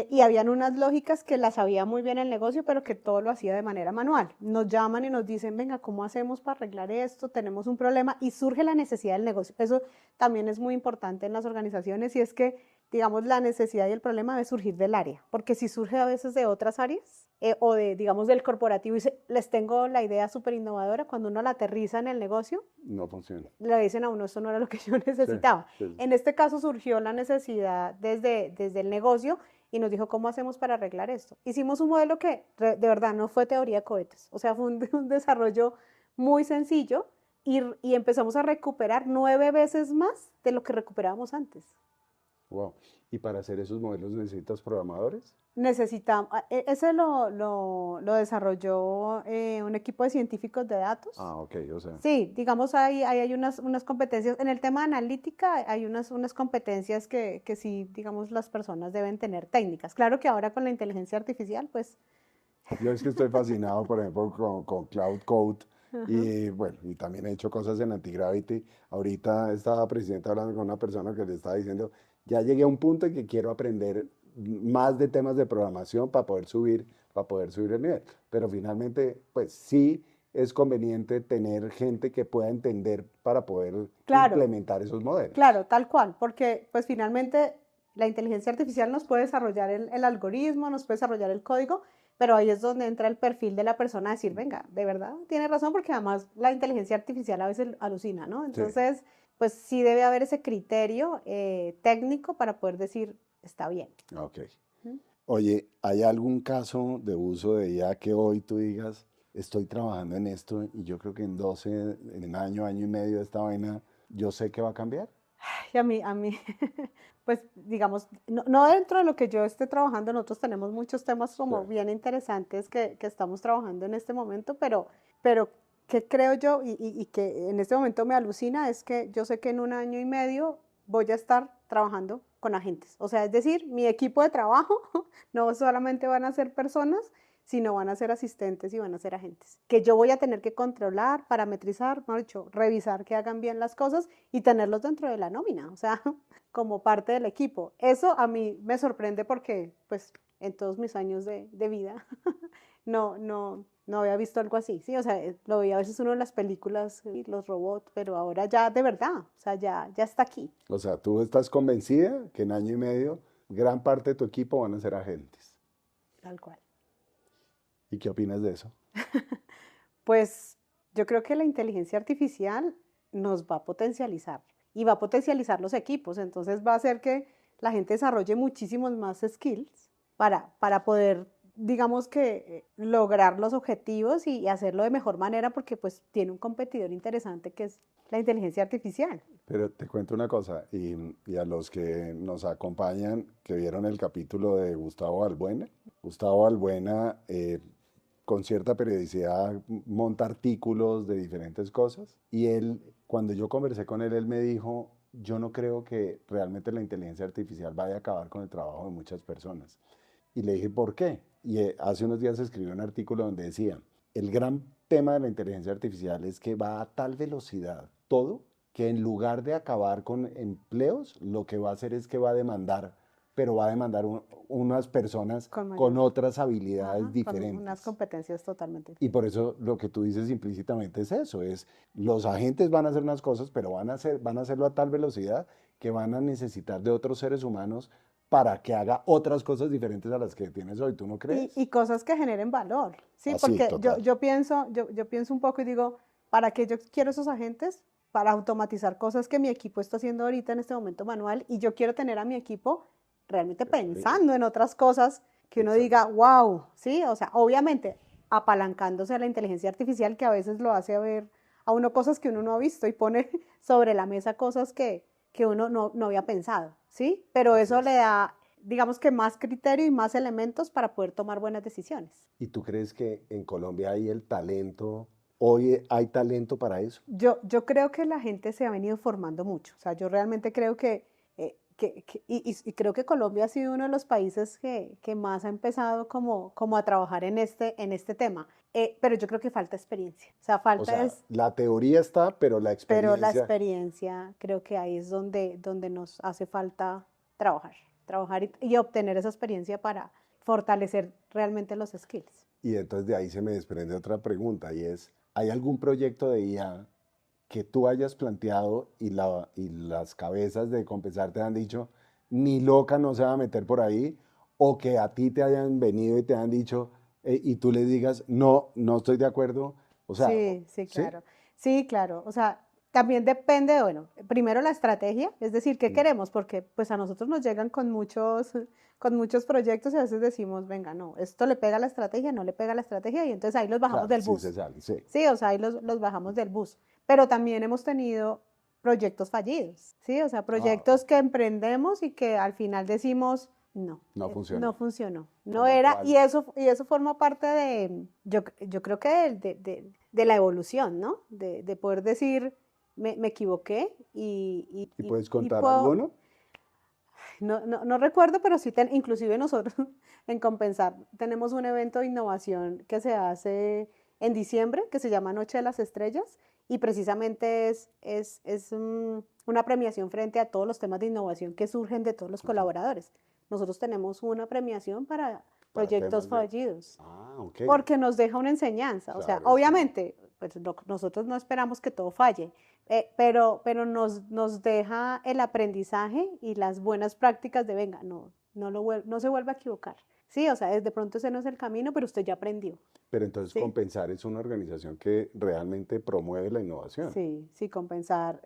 Speaker 2: y habían unas lógicas que las sabía muy bien el negocio, pero que todo lo hacía de manera manual. Nos llaman y nos dicen, venga, ¿cómo hacemos para arreglar esto? Tenemos un problema y surge la necesidad del negocio. Eso también es muy importante en las organizaciones y es que, digamos, la necesidad y el problema debe surgir del área, porque si surge a veces de otras áreas o de, digamos, del corporativo y les tengo la idea súper innovadora, cuando uno la aterriza en el negocio,
Speaker 1: No funciona.
Speaker 2: le dicen a uno, esto no era lo que yo
Speaker 1: Sí,
Speaker 2: necesitaba.
Speaker 1: sí.
Speaker 2: En este caso surgió la necesidad desde el negocio y nos dijo, ¿cómo hacemos para arreglar esto? Hicimos un modelo que de verdad no fue teoría de cohetes, o sea, fue un desarrollo muy sencillo y empezamos a recuperar 9 veces más de lo que recuperábamos antes.
Speaker 1: Wow. ¿Y para hacer esos modelos necesitas programadores?
Speaker 2: Necesitamos, ese lo desarrolló un equipo de científicos de datos.
Speaker 1: Ah, ok, o sea,
Speaker 2: Sí, digamos, hay unas competencias. En el tema analítica hay unas competencias que sí, digamos, las personas deben tener técnicas. Claro que ahora con la inteligencia artificial, pues,
Speaker 1: yo es que estoy fascinado, por ejemplo, con Cloud Code
Speaker 2: ajá,
Speaker 1: y bueno, y también he hecho cosas en Antigravity. Ahorita estaba presidente hablando con una persona que le estaba diciendo, ya llegué a un punto en que quiero aprender más de temas de programación para poder subir el nivel. Pero finalmente, pues sí es conveniente tener gente que pueda entender para poder
Speaker 2: claro,
Speaker 1: implementar esos modelos.
Speaker 2: claro, tal cual, porque pues finalmente la inteligencia artificial nos puede desarrollar el algoritmo, nos puede desarrollar el código, pero ahí es donde entra el perfil de la persona a decir, venga, de verdad, tiene razón, porque además la inteligencia artificial a veces alucina, ¿no?
Speaker 1: Sí,
Speaker 2: Entonces, pues sí debe haber ese criterio técnico para poder decir, está bien.
Speaker 1: ok.
Speaker 2: ¿Mm?
Speaker 1: Oye, ¿hay algún caso de uso de IA que hoy tú digas, estoy trabajando en esto y yo creo que en 12, en año y medio de esta vaina, yo sé que va a cambiar?
Speaker 2: Y a mí, pues digamos, no dentro de lo que yo esté trabajando, nosotros tenemos muchos temas
Speaker 1: Sí,
Speaker 2: como bien interesantes que estamos trabajando en este momento, pero pero ¿qué creo yo y que en este momento me alucina? Es que yo sé que en 1 año y medio voy a estar trabajando con agentes. O sea, es decir, mi equipo de trabajo no solamente van a ser personas, sino van a ser asistentes y van a ser agentes, que yo voy a tener que controlar, parametrizar, mejor dicho, revisar que hagan bien las cosas y tenerlos dentro de la nómina, o sea, como parte del equipo. Eso a mí me sorprende porque, pues, en todos mis años de vida, no había visto algo así, ¿sí? O sea, lo veía a veces uno en las películas, los robots, pero ahora ya de verdad, o sea, ya está aquí.
Speaker 1: O sea, tú estás convencida que en año y medio gran parte de tu equipo van a ser agentes.
Speaker 2: Tal cual.
Speaker 1: ¿Y qué opinas de eso?
Speaker 2: Pues yo creo que la inteligencia artificial nos va a potencializar y va a potencializar los equipos, entonces va a hacer que la gente desarrolle muchísimos más skills para poder, digamos que, lograr los objetivos y hacerlo de mejor manera porque pues tiene un competidor interesante que es la inteligencia artificial.
Speaker 1: Pero te cuento una cosa, y a los que nos acompañan, que vieron el capítulo de Gustavo Balbuena con cierta periodicidad monta artículos de diferentes cosas, y él, cuando yo conversé con él me dijo, yo no creo que realmente la inteligencia artificial vaya a acabar con el trabajo de muchas personas. Y le dije, ¿por qué? Y hace unos días escribió un artículo donde decía, el gran tema de la inteligencia artificial es que va a tal velocidad todo que en lugar de acabar con empleos, lo que va a hacer es que va a demandar, pero va a demandar unas personas
Speaker 2: Con
Speaker 1: con
Speaker 2: mayor,
Speaker 1: otras habilidades
Speaker 2: ajá, con unas
Speaker 1: diferentes.
Speaker 2: competencias totalmente
Speaker 1: Y por
Speaker 2: diferentes.
Speaker 1: eso lo que tú dices implícitamente es eso, es los agentes van a hacer unas cosas, pero van a hacerlo a tal velocidad que van a necesitar de otros seres humanos para que haga otras cosas diferentes a las que tienes hoy. ¿Tú no crees?
Speaker 2: Y cosas que generen valor, ¿sí?
Speaker 1: Así,
Speaker 2: Porque
Speaker 1: total.
Speaker 2: yo pienso un poco y digo, ¿para qué yo quiero esos agentes? Para automatizar cosas que mi equipo está haciendo ahorita en este momento manual y yo quiero tener a mi equipo realmente pensando en otras cosas que uno
Speaker 1: Exacto.
Speaker 2: diga, wow, ¿sí? O sea, obviamente apalancándose a la inteligencia artificial que a veces lo hace ver a uno cosas que uno no ha visto y pone sobre la mesa cosas que uno no había pensado, ¿sí? Pero
Speaker 1: Así
Speaker 2: eso le
Speaker 1: es.
Speaker 2: da, digamos que más criterio y más elementos para poder tomar buenas decisiones.
Speaker 1: ¿Y tú crees que en Colombia hay el talento? Hoy hay talento para eso.
Speaker 2: Yo creo que la gente se ha venido formando mucho, o sea, yo realmente creo y creo que Colombia ha sido uno de los países que más ha empezado como a trabajar en este tema. Pero yo creo que falta experiencia, o sea,
Speaker 1: O
Speaker 2: falta
Speaker 1: sea,
Speaker 2: es,
Speaker 1: la teoría está, pero la
Speaker 2: pero la
Speaker 1: experiencia.
Speaker 2: experiencia creo que ahí es donde nos hace falta trabajar, trabajar y obtener esa experiencia para fortalecer realmente los skills.
Speaker 1: Y entonces de ahí se me desprende otra pregunta y es, ¿hay algún proyecto de IA que tú hayas planteado y las cabezas de compensar te han dicho, ni loca no se va a meter por ahí? O que a ti te hayan venido y te han dicho, y tú le digas, no, no estoy de acuerdo. O sea,
Speaker 2: Sí, sí,
Speaker 1: ¿sí?
Speaker 2: claro. Sí, claro. O sea, también depende de, bueno, primero la estrategia, es decir, ¿qué
Speaker 1: Mm,
Speaker 2: queremos? Porque pues a nosotros nos llegan con muchos proyectos y a veces decimos, venga, no, esto le pega a la estrategia, no le pega a la estrategia y entonces ahí los bajamos
Speaker 1: claro,
Speaker 2: del
Speaker 1: sí se
Speaker 2: bus.
Speaker 1: sale, sí.
Speaker 2: Sí, o sea, ahí los bajamos del bus. Pero también hemos tenido proyectos fallidos, ¿sí? O sea,
Speaker 1: Ah,
Speaker 2: proyectos que emprendemos y que al final decimos, no,
Speaker 1: no
Speaker 2: no
Speaker 1: funcionó.
Speaker 2: funcionó, no
Speaker 1: Como
Speaker 2: era,
Speaker 1: cuál.
Speaker 2: y eso forma parte yo creo que de la evolución, ¿no? De poder decir, me equivoqué
Speaker 1: ¿Y puedes
Speaker 2: y
Speaker 1: contar
Speaker 2: puedo,
Speaker 1: alguno?
Speaker 2: no recuerdo, pero sí, inclusive nosotros en Compensar tenemos un evento de innovación que se hace en diciembre, que se llama Noche de las Estrellas, y precisamente una premiación frente a todos los temas de innovación que surgen de todos los
Speaker 1: Ajá.
Speaker 2: colaboradores. Nosotros tenemos una premiación para
Speaker 1: Para
Speaker 2: proyectos
Speaker 1: temas de...
Speaker 2: fallidos
Speaker 1: Ah, ok.
Speaker 2: porque nos deja una enseñanza. O sea,
Speaker 1: Claro, es que...
Speaker 2: obviamente, pues nosotros no esperamos que todo falle, pero nos deja el aprendizaje y las buenas prácticas de, venga, no se vuelva a equivocar. Sí, o sea, de pronto ese no es el camino, pero usted ya aprendió.
Speaker 1: Pero entonces
Speaker 2: Sí,
Speaker 1: Compensar es una organización que realmente promueve la innovación
Speaker 2: sí, sí, compensar.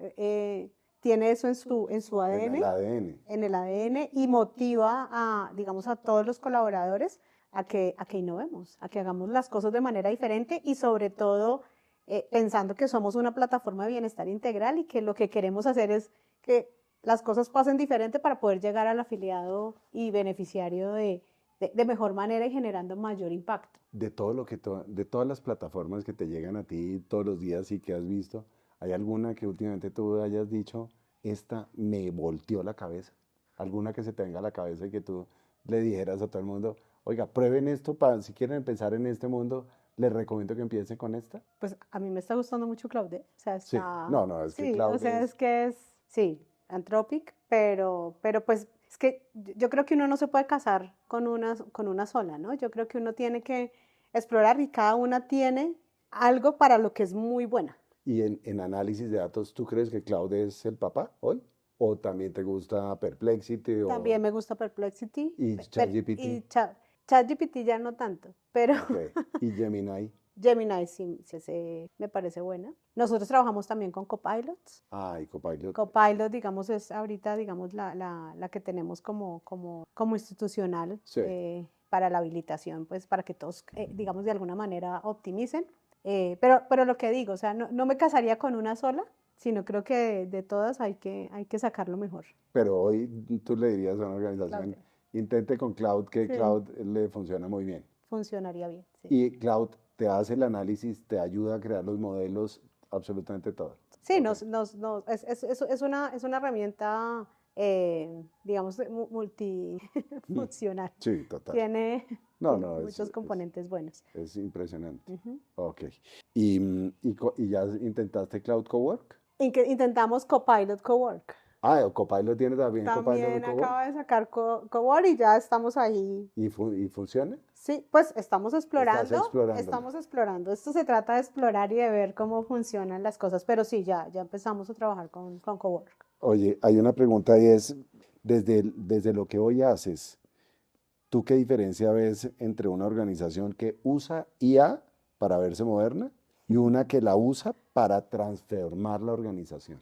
Speaker 2: Tiene eso en su
Speaker 1: en el
Speaker 2: ADN,
Speaker 1: ADN.
Speaker 2: en el ADN y motiva digamos, a todos los colaboradores a que innovemos, a que hagamos las cosas de manera diferente y sobre todo pensando que somos una plataforma de bienestar integral y que lo que queremos hacer es que las cosas pasen diferente para poder llegar al afiliado y beneficiario de mejor manera y generando mayor impacto.
Speaker 1: De todo lo que de todas las plataformas que te llegan a ti todos los días y que has visto, ¿hay alguna que últimamente tú hayas dicho, esta me volteó la cabeza? ¿Alguna que se te venga a la cabeza y que tú le dijeras a todo el mundo, oiga, prueben esto para si quieren empezar en este mundo, les recomiendo que empiecen con esta?
Speaker 2: Pues a mí me está gustando mucho Claude, o sea,
Speaker 1: Sí,
Speaker 2: está,
Speaker 1: no, no, es que
Speaker 2: sí, o
Speaker 1: Cloud
Speaker 2: sea,
Speaker 1: es,
Speaker 2: es que es, sí, Anthropic, pero pues es que yo creo que uno no se puede casar con una sola, ¿no? Yo creo que uno tiene que explorar y cada una tiene algo para lo que es muy buena.
Speaker 1: y en análisis de datos, ¿tú crees que Cloud es el papá hoy? ¿O también te gusta Perplexity
Speaker 2: También me gusta Perplexity
Speaker 1: y ChatGPT?
Speaker 2: y ChatGPT ya no tanto, pero
Speaker 1: Ok, y Gemini.
Speaker 2: Gemini sí, me parece buena. Nosotros trabajamos también con Copilots.
Speaker 1: Ah, y Copilot.
Speaker 2: Copilot, digamos, es ahorita, digamos, la que tenemos como institucional
Speaker 1: Sí,
Speaker 2: para la habilitación, pues para que todos, digamos, de alguna manera optimicen. Pero lo que digo, o sea, no me casaría con una sola, sino creo que de todas hay que sacar lo mejor.
Speaker 1: pero hoy tú le dirías a una
Speaker 2: Claude.
Speaker 1: organización, intente con Cloud, que
Speaker 2: Sí,
Speaker 1: Cloud le funciona muy bien.
Speaker 2: funcionaría bien, sí.
Speaker 1: Y Cloud te hace el análisis, te ayuda a crear los modelos, absolutamente todo.
Speaker 2: Sí,
Speaker 1: Ok,
Speaker 2: es una herramienta, digamos, multifuncional.
Speaker 1: sí, total.
Speaker 2: Tiene,
Speaker 1: No,
Speaker 2: tiene
Speaker 1: no,
Speaker 2: muchos componentes buenos.
Speaker 1: es impresionante.
Speaker 2: Ujú.
Speaker 1: Ok. ¿Y ya intentaste Cloud Cowork?
Speaker 2: Intentamos Copilot Cowork.
Speaker 1: Ah, Copilot tiene también Copilot
Speaker 2: También
Speaker 1: Cowork.
Speaker 2: acaba de sacar Cowork y ya estamos ahí.
Speaker 1: ¿Y funciona?
Speaker 2: Sí, pues
Speaker 1: Estás explorándolo.
Speaker 2: estamos explorando. Esto se trata de explorar y de ver cómo funcionan las cosas, pero sí, ya empezamos a trabajar con Cowork.
Speaker 1: Oye, hay una pregunta y es, desde lo que hoy haces, ¿tú qué diferencia ves entre una organización que usa IA para verse moderna y una que la usa para transformar la organización?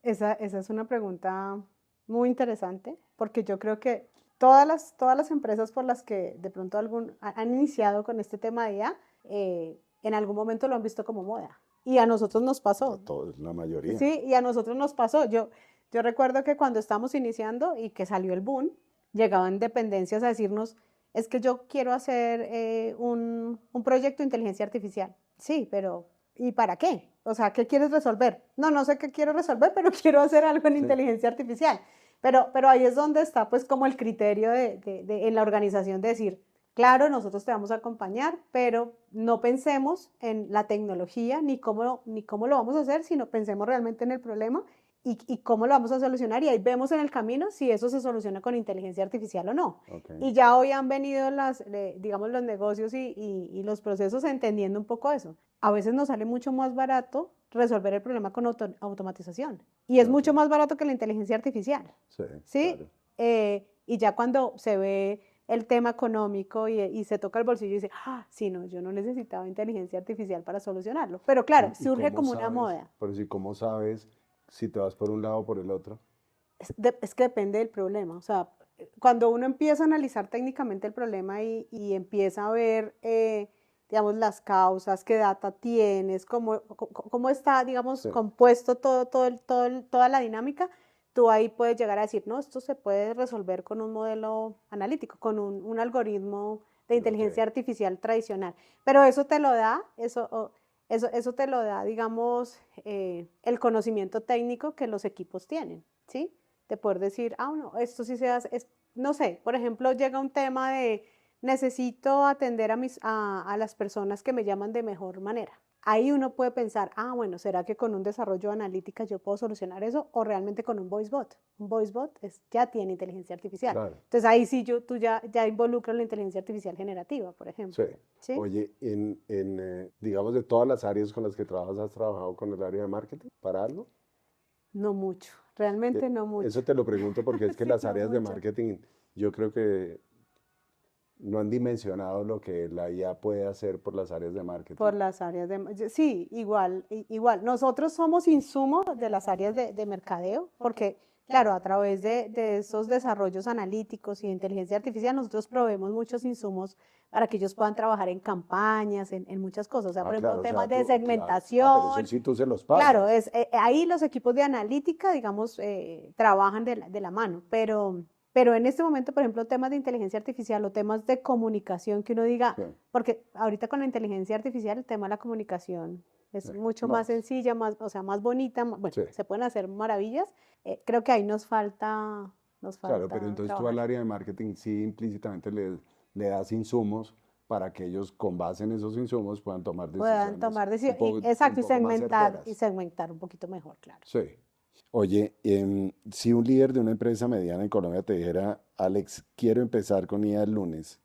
Speaker 2: Esa es una pregunta muy interesante, porque yo creo que todas las empresas por las que de pronto han iniciado con este tema de IA, en algún momento lo han visto como moda. Y a nosotros nos
Speaker 1: A
Speaker 2: pasó.
Speaker 1: todos, la mayoría.
Speaker 2: Sí, y a nosotros nos pasó. Yo recuerdo que cuando estábamos iniciando y que salió el boom, llegaban dependencias a decirnos, es que yo quiero hacer un proyecto de inteligencia artificial. Sí, pero ¿y para qué? O sea, ¿qué quieres resolver? No sé qué quiero resolver, pero quiero hacer algo en
Speaker 1: Sí,
Speaker 2: inteligencia artificial. Pero ahí es donde está pues como el criterio en la organización de decir, claro, nosotros te vamos a acompañar, pero no pensemos en la tecnología ni cómo lo vamos a hacer, sino pensemos realmente en el problema y cómo lo vamos a solucionar. Y ahí vemos en el camino si eso se soluciona con inteligencia artificial o no.
Speaker 1: ok.
Speaker 2: Y ya hoy han venido digamos, los negocios y los procesos entendiendo un poco eso. A veces nos sale mucho más barato resolver el problema con automatización. Y es
Speaker 1: Ok,
Speaker 2: mucho más barato que la inteligencia artificial.
Speaker 1: sí,
Speaker 2: ¿Sí?
Speaker 1: claro.
Speaker 2: Y ya cuando se ve el tema económico y se toca el bolsillo y dice, ah, sí, no, yo no necesitaba inteligencia artificial para solucionarlo. Pero claro,
Speaker 1: ¿Y
Speaker 2: surge
Speaker 1: cómo
Speaker 2: como una
Speaker 1: sabes?
Speaker 2: moda.
Speaker 1: Pero si cómo sabes si te vas por un lado o por el otro.
Speaker 2: Es que depende del problema. O sea, cuando uno empieza a analizar técnicamente el problema y empieza a ver, digamos, las causas, qué data tienes, cómo está, digamos,
Speaker 1: Sí,
Speaker 2: compuesto toda la dinámica, tú ahí puedes llegar a decir, no, esto se puede resolver con un modelo analítico, con un algoritmo de
Speaker 1: ok,
Speaker 2: inteligencia artificial tradicional. Pero eso te lo da, eso te lo da, digamos, el conocimiento técnico que los equipos tienen, ¿sí? De poder decir, ah, no, esto sí se hace, no sé, por ejemplo, llega un tema de necesito atender a las personas que me llaman de mejor manera. Ahí uno puede pensar, ah, bueno, ¿será que con un desarrollo de analítica yo puedo solucionar eso? O realmente con un voice bot. Un voice bot ya tiene inteligencia artificial.
Speaker 1: claro.
Speaker 2: Entonces ahí sí tú ya involucras la inteligencia artificial generativa, por
Speaker 1: Sí.
Speaker 2: ejemplo. ¿Sí?
Speaker 1: Oye, digamos, de todas las áreas con las que trabajas, ¿has trabajado con el área de marketing para algo?
Speaker 2: No mucho, realmente no mucho.
Speaker 1: Eso te lo pregunto porque es que
Speaker 2: Sí,
Speaker 1: las
Speaker 2: no
Speaker 1: áreas de
Speaker 2: mucho.
Speaker 1: marketing, yo creo que no han dimensionado lo que la IA puede hacer por las áreas de marketing.
Speaker 2: Por las áreas sí, igual. Nosotros somos insumo de las áreas de mercadeo, porque, claro, a través de esos desarrollos analíticos y de inteligencia artificial, nosotros proveemos muchos insumos para que ellos puedan trabajar en campañas, en muchas cosas. O sea,
Speaker 1: Ah,
Speaker 2: por ejemplo,
Speaker 1: claro, o sea,
Speaker 2: temas de
Speaker 1: claro. Ah, pero eso
Speaker 2: segmentación.
Speaker 1: sí tú se los
Speaker 2: Claro,
Speaker 1: pasas.
Speaker 2: ahí los equipos de analítica, digamos, trabajan de la mano, Pero en este momento, por ejemplo, temas de inteligencia artificial o temas de comunicación que uno diga,
Speaker 1: Sí.
Speaker 2: porque ahorita con la inteligencia artificial el tema de la comunicación es mucho
Speaker 1: No,
Speaker 2: más sencilla, más, o sea, más bonita, bueno,
Speaker 1: sí.
Speaker 2: se pueden hacer maravillas. Creo que ahí nos
Speaker 1: Claro, pero
Speaker 2: falta
Speaker 1: entonces tú al
Speaker 2: trabajar.
Speaker 1: área de marketing sí implícitamente le das insumos para que ellos con base en esos insumos puedan tomar
Speaker 2: Puedan
Speaker 1: decisiones
Speaker 2: tomar decisiones,
Speaker 1: un
Speaker 2: exacto,
Speaker 1: poco más
Speaker 2: y
Speaker 1: certeras.
Speaker 2: segmentar un poquito mejor, claro.
Speaker 1: Sí. Oye, si un líder de una empresa mediana en Colombia te dijera, Alex, quiero empezar con IA el lunes,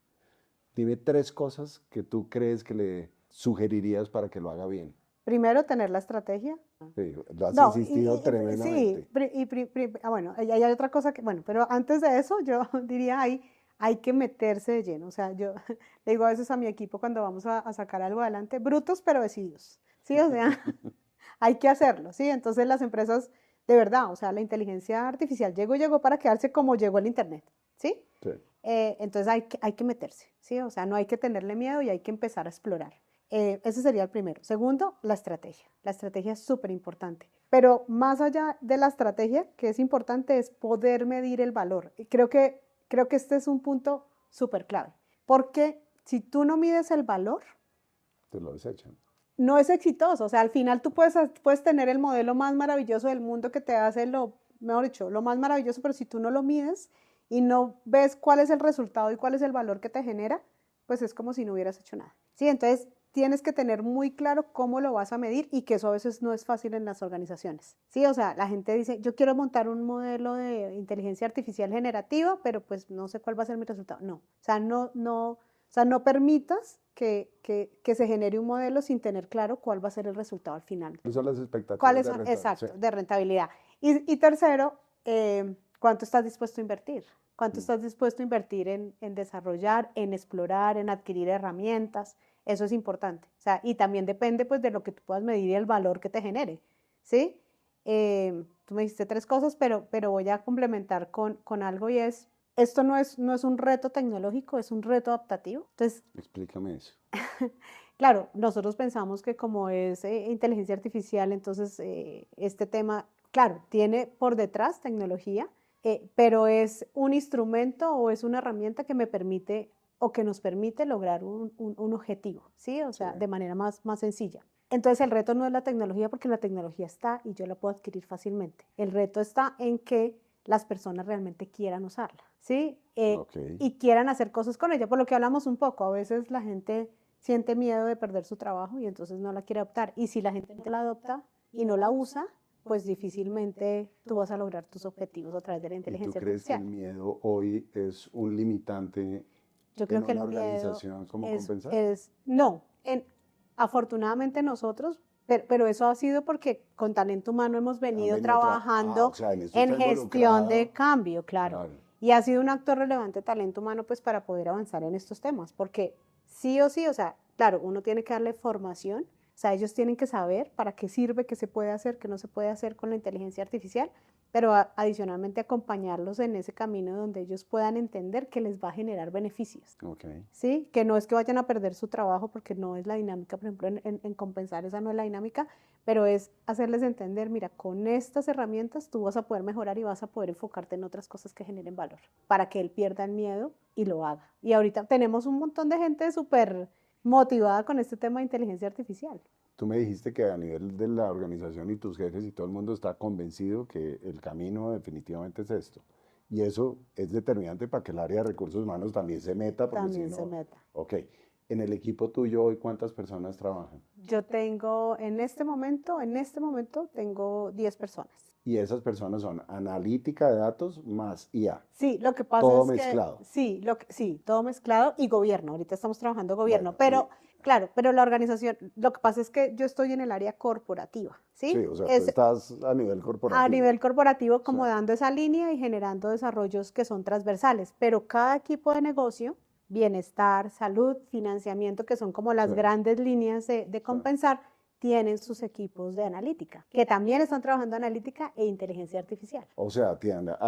Speaker 1: dime tres cosas que tú crees que le sugerirías para que lo haga bien.
Speaker 2: Primero, tener la estrategia.
Speaker 1: Sí, lo has
Speaker 2: No,
Speaker 1: insistido
Speaker 2: sí,
Speaker 1: tremendamente.
Speaker 2: bueno, y hay otra cosa que, bueno, pero antes de eso yo diría hay que meterse de lleno, o sea, yo le digo a veces a mi equipo cuando vamos a sacar algo adelante, brutos pero decididos, ¿sí? O sea, hay que hacerlo, ¿sí? Entonces las empresas, de verdad, o sea, la inteligencia artificial llegó para quedarse como llegó el Internet, ¿sí?
Speaker 1: Sí.
Speaker 2: Entonces hay que meterse, ¿sí? O sea, no hay que tenerle miedo y hay que empezar a explorar. Ese sería el primero. Segundo, la estrategia. La estrategia es súper importante. Pero más allá de la estrategia, que es importante, es poder medir el valor. Y creo que este es un punto súper clave. Porque si tú no mides el valor,
Speaker 1: Te lo desechan.
Speaker 2: no es exitoso. O sea, al final tú puedes tener el modelo más maravilloso del mundo que te hace mejor dicho, lo más maravilloso, pero si tú no lo mides y no ves cuál es el resultado y cuál es el valor que te genera, pues es como si no hubieras hecho nada. Sí, entonces tienes que tener muy claro cómo lo vas a medir y que eso a veces no es fácil en las organizaciones. Sí, o sea, la gente dice, yo quiero montar un modelo de inteligencia artificial generativa, pero pues no sé cuál va a ser mi resultado. No, o sea, no permitas que se genere un modelo sin tener claro cuál va a ser el resultado al final.
Speaker 1: ¿Cuáles son las expectativas de rentabilidad? Sí.
Speaker 2: Exacto, de rentabilidad. Y tercero, ¿cuánto estás dispuesto a invertir? ¿Cuánto
Speaker 1: Mm.
Speaker 2: estás dispuesto a invertir en desarrollar, en explorar, en adquirir herramientas? Eso es importante. O sea, y también depende pues de lo que tú puedas medir y el valor que te genere, ¿sí? Tú me dijiste tres cosas, pero voy a complementar con algo y es, esto no es un reto tecnológico, es un reto adaptativo. Entonces,
Speaker 1: Explícame eso.
Speaker 2: claro, nosotros pensamos que como es inteligencia artificial, entonces este tema, claro, tiene por detrás tecnología, pero es un instrumento o es una herramienta que me permite o que nos permite lograr un objetivo, ¿sí? O
Speaker 1: Sí.
Speaker 2: sea, de manera más sencilla. Entonces el reto no es la tecnología porque la tecnología está y yo la puedo adquirir fácilmente. El reto está en que las personas realmente quieran usarla, ¿sí?
Speaker 1: Ok.
Speaker 2: Y quieran hacer cosas con ella, por lo que hablamos un poco, a veces la gente siente miedo de perder su trabajo y entonces no la quiere adoptar. Y si la gente no la adopta y no la usa, pues difícilmente tú vas a lograr tus objetivos a través de la
Speaker 1: ¿Y tú
Speaker 2: inteligencia
Speaker 1: crees que
Speaker 2: artificial.
Speaker 1: el miedo hoy es un limitante
Speaker 2: Yo creo
Speaker 1: en
Speaker 2: que
Speaker 1: una
Speaker 2: el miedo
Speaker 1: organización como compensar?
Speaker 2: no, afortunadamente nosotros, pero eso ha sido porque con talento humano hemos
Speaker 1: Han
Speaker 2: venido
Speaker 1: venido
Speaker 2: trabajando
Speaker 1: o sea, en esto
Speaker 2: en
Speaker 1: está
Speaker 2: gestión de
Speaker 1: involucrado.
Speaker 2: cambio, claro.
Speaker 1: Claro.
Speaker 2: Y ha sido un actor relevante talento humano pues para poder avanzar en estos temas, porque sí o sí, o sea, claro, uno tiene que darle formación, o sea, ellos tienen que saber para qué sirve, qué se puede hacer, qué no se puede hacer con la inteligencia artificial, pero adicionalmente acompañarlos en ese camino donde ellos puedan entender que les va a generar beneficios.
Speaker 1: Ok.
Speaker 2: ¿Sí? Que no es que vayan a perder su trabajo porque no es la dinámica, por ejemplo, en compensar esa no es la dinámica, pero es hacerles entender, mira, con estas herramientas tú vas a poder mejorar y vas a poder enfocarte en otras cosas que generen valor, para que él pierda el miedo y lo haga. Y ahorita tenemos un montón de gente súper motivada con este tema de inteligencia artificial.
Speaker 1: Tú me dijiste que a nivel de la organización y tus jefes y todo el mundo está convencido que el camino definitivamente es esto. Y eso es determinante para que el área de recursos humanos también se meta, porque si
Speaker 2: También se
Speaker 1: no,
Speaker 2: meta.
Speaker 1: ok. En el equipo tuyo hoy, ¿cuántas personas trabajan?
Speaker 2: Yo tengo, en este momento tengo 10 personas.
Speaker 1: Y esas personas son analítica de datos más IA,
Speaker 2: Sí, lo que pasa
Speaker 1: todo
Speaker 2: es que,
Speaker 1: mezclado.
Speaker 2: sí, todo mezclado y gobierno. Ahorita estamos trabajando gobierno,
Speaker 1: Bueno,
Speaker 2: pero claro, pero la organización, lo que pasa es que yo estoy en el área corporativa,
Speaker 1: sí,
Speaker 2: ¿sí?
Speaker 1: o sea, tú
Speaker 2: Es
Speaker 1: estás a nivel
Speaker 2: a
Speaker 1: corporativo.
Speaker 2: nivel corporativo
Speaker 1: Sí,
Speaker 2: como dando esa línea y generando desarrollos que son transversales, pero cada equipo de negocio, bienestar, salud, financiamiento, que son como
Speaker 1: sí,
Speaker 2: las grandes líneas de
Speaker 1: sí.
Speaker 2: compensar, tienen sus equipos de analítica, que también están trabajando analítica e inteligencia artificial.
Speaker 1: O sea, atienda,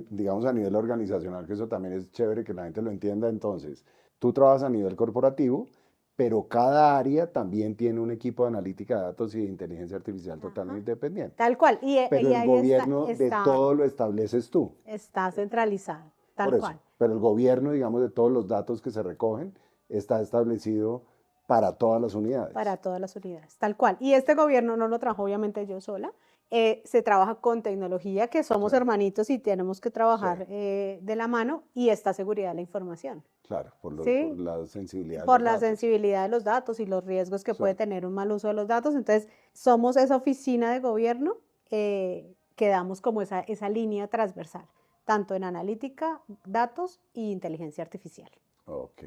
Speaker 1: digamos a nivel organizacional, que eso también es chévere que la gente lo entienda. Entonces, tú trabajas a nivel corporativo, pero cada área también tiene un equipo de analítica de datos y de inteligencia artificial
Speaker 2: Ajá.
Speaker 1: totalmente independiente.
Speaker 2: Tal cual.
Speaker 1: Pero
Speaker 2: Y
Speaker 1: el
Speaker 2: ahí
Speaker 1: gobierno de todo lo estableces tú.
Speaker 2: está centralizado,
Speaker 1: Por
Speaker 2: tal
Speaker 1: eso.
Speaker 2: cual.
Speaker 1: Pero el gobierno, digamos, de todos los datos que se recogen, está establecido para todas las unidades.
Speaker 2: Para todas las unidades, tal cual. Y este gobierno no lo trajo obviamente yo sola, se trabaja con tecnología, que
Speaker 1: Sí,
Speaker 2: somos hermanitos y tenemos que
Speaker 1: sí,
Speaker 2: trabajar de la mano, y esta seguridad de la información,
Speaker 1: claro, por
Speaker 2: ¿sí?
Speaker 1: la sensibilidad de
Speaker 2: Por
Speaker 1: los
Speaker 2: la
Speaker 1: datos.
Speaker 2: sensibilidad de los datos y los riesgos que
Speaker 1: Sí,
Speaker 2: puede tener un mal uso de los datos. Entonces, somos esa oficina de gobierno que damos como esa línea transversal, tanto en analítica, datos y inteligencia artificial,
Speaker 1: ok,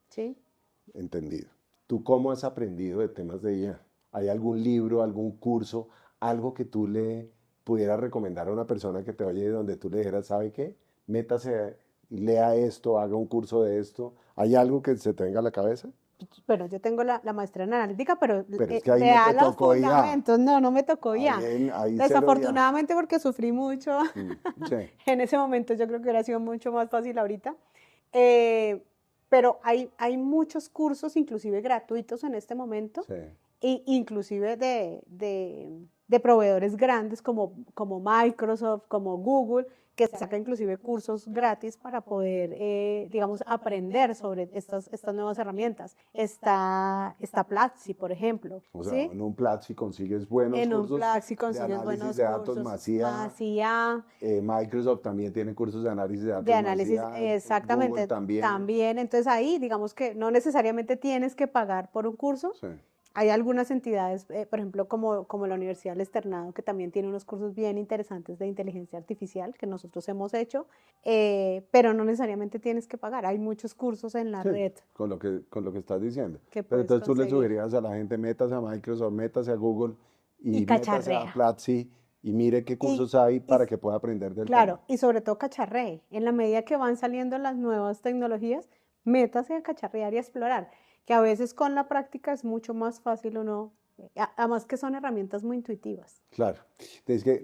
Speaker 2: ¿sí?
Speaker 1: entendido. ¿Tú cómo has aprendido de temas de IA? ¿Hay algún libro, algún curso, algo que tú le pudieras recomendar a una persona que te oye donde tú le dijeras, ¿sabe qué? Métase, lea esto, haga un curso de esto. ¿Hay algo que se te venga a la cabeza?
Speaker 2: Bueno, yo tengo la maestría en analítica, pero
Speaker 1: Pero es que ahí no
Speaker 2: vea
Speaker 1: te
Speaker 2: los
Speaker 1: tocó IA.
Speaker 2: fundamentos. No, no me tocó ya.
Speaker 1: Ahí cero IA.
Speaker 2: Desafortunadamente, porque sufrí mucho
Speaker 1: Sí,
Speaker 2: en ese momento, yo creo que hubiera sido mucho más fácil ahorita. Eh, pero hay muchos cursos, inclusive gratuitos en este momento,
Speaker 1: sí.
Speaker 2: e inclusive de proveedores grandes como Microsoft, como Google, que saca inclusive cursos gratis para poder, digamos, aprender sobre estas nuevas herramientas. Está Platzi, por ejemplo,
Speaker 1: O sea,
Speaker 2: ¿sí?
Speaker 1: en un Platzi consigues buenos
Speaker 2: En un
Speaker 1: cursos
Speaker 2: Platzi
Speaker 1: de
Speaker 2: consigues
Speaker 1: análisis
Speaker 2: buenos
Speaker 1: de datos,
Speaker 2: cursos.
Speaker 1: Masía.
Speaker 2: Hacía
Speaker 1: Microsoft también tiene cursos de análisis de
Speaker 2: de
Speaker 1: datos,
Speaker 2: análisis,
Speaker 1: Masía. Google
Speaker 2: exactamente,
Speaker 1: también.
Speaker 2: también. Entonces ahí, digamos que no necesariamente tienes que pagar por un curso.
Speaker 1: Sí.
Speaker 2: Hay algunas entidades, por ejemplo, como la Universidad del Externado, que también tiene unos cursos bien interesantes de inteligencia artificial que nosotros hemos hecho, pero no necesariamente tienes que pagar. Hay muchos cursos en la
Speaker 1: Sí,
Speaker 2: red
Speaker 1: con lo que estás diciendo.
Speaker 2: que
Speaker 1: Pero
Speaker 2: puedes
Speaker 1: entonces tú le
Speaker 2: conseguir.
Speaker 1: sugerías a la gente, métase a Microsoft, métase a Google
Speaker 2: Y
Speaker 1: y métase a
Speaker 2: cacharrea.
Speaker 1: Platzi y mire qué
Speaker 2: Y,
Speaker 1: cursos hay
Speaker 2: y
Speaker 1: para que pueda aprender del
Speaker 2: claro,
Speaker 1: tema.
Speaker 2: y sobre todo cacharree. En la medida que van saliendo las nuevas tecnologías, métase a cacharrear y a explorar, que a veces con la práctica es mucho más fácil uno, además que son herramientas muy intuitivas.
Speaker 1: Claro. Es que,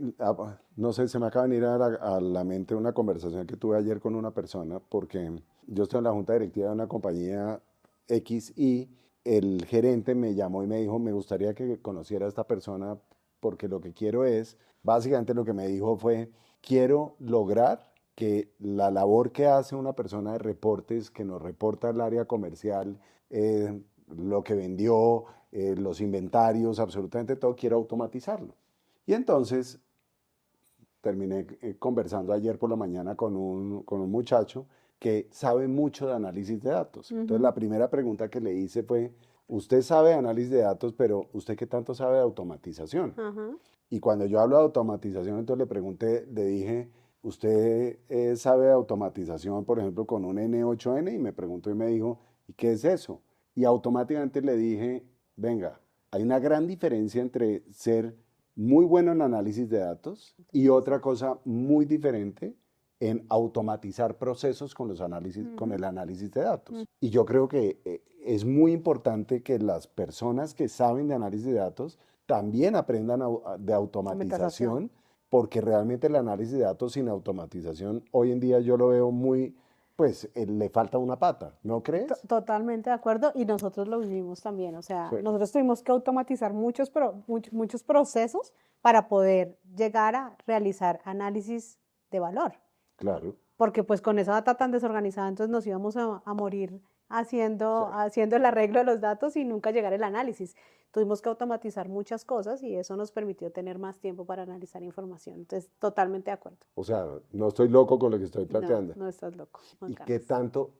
Speaker 1: no sé, se me acaba de venir a la mente una conversación que tuve ayer con una persona, porque yo estoy en la junta directiva de una compañía X y el gerente me llamó y me dijo, me gustaría que conociera a esta persona porque lo que quiero es, básicamente lo que me dijo fue, quiero lograr que la labor que hace una persona de reportes, que nos reporta el área comercial, lo que vendió, los inventarios, absolutamente todo, quiero automatizarlo. Y entonces terminé conversando ayer por la mañana con un muchacho que sabe mucho de análisis de datos. Entonces
Speaker 2: Ujú,
Speaker 1: la primera pregunta que le hice fue, usted sabe de análisis de datos, pero ¿usted qué tanto sabe de automatización?
Speaker 2: ajá.
Speaker 1: Y cuando yo hablo de automatización, entonces le pregunté, le dije, ¿usted sabe de automatización, por ejemplo, con un N8N? Y me preguntó y me dijo, ¿y qué es eso? Y automáticamente le dije, venga, hay una gran diferencia entre ser muy bueno en análisis de datos y otra cosa muy diferente en automatizar procesos con los análisis, con
Speaker 2: Ujú,
Speaker 1: el análisis de datos.
Speaker 2: ujú.
Speaker 1: Y yo creo que es muy importante que las personas que saben de análisis de datos también aprendan de
Speaker 2: Automatización.
Speaker 1: automatización, porque realmente el análisis de datos sin automatización hoy en día yo lo veo muy, pues le falta una pata, ¿no crees?
Speaker 2: Totalmente de acuerdo, y nosotros lo vivimos también. O sea,
Speaker 1: Sí,
Speaker 2: nosotros tuvimos que automatizar muchos procesos para poder llegar a realizar análisis de valor,
Speaker 1: claro,
Speaker 2: porque pues con esa data tan desorganizada, entonces nos íbamos a morir
Speaker 1: sí.
Speaker 2: haciendo el arreglo de los datos y nunca llegar al análisis. Tuvimos que automatizar muchas cosas y eso nos permitió tener más tiempo para analizar información. Entonces, totalmente de acuerdo.
Speaker 1: O sea, no estoy loco con lo que estoy
Speaker 2: No,
Speaker 1: planteando.
Speaker 2: no estás loco, Juan
Speaker 1: ¿Y
Speaker 2: Carlos.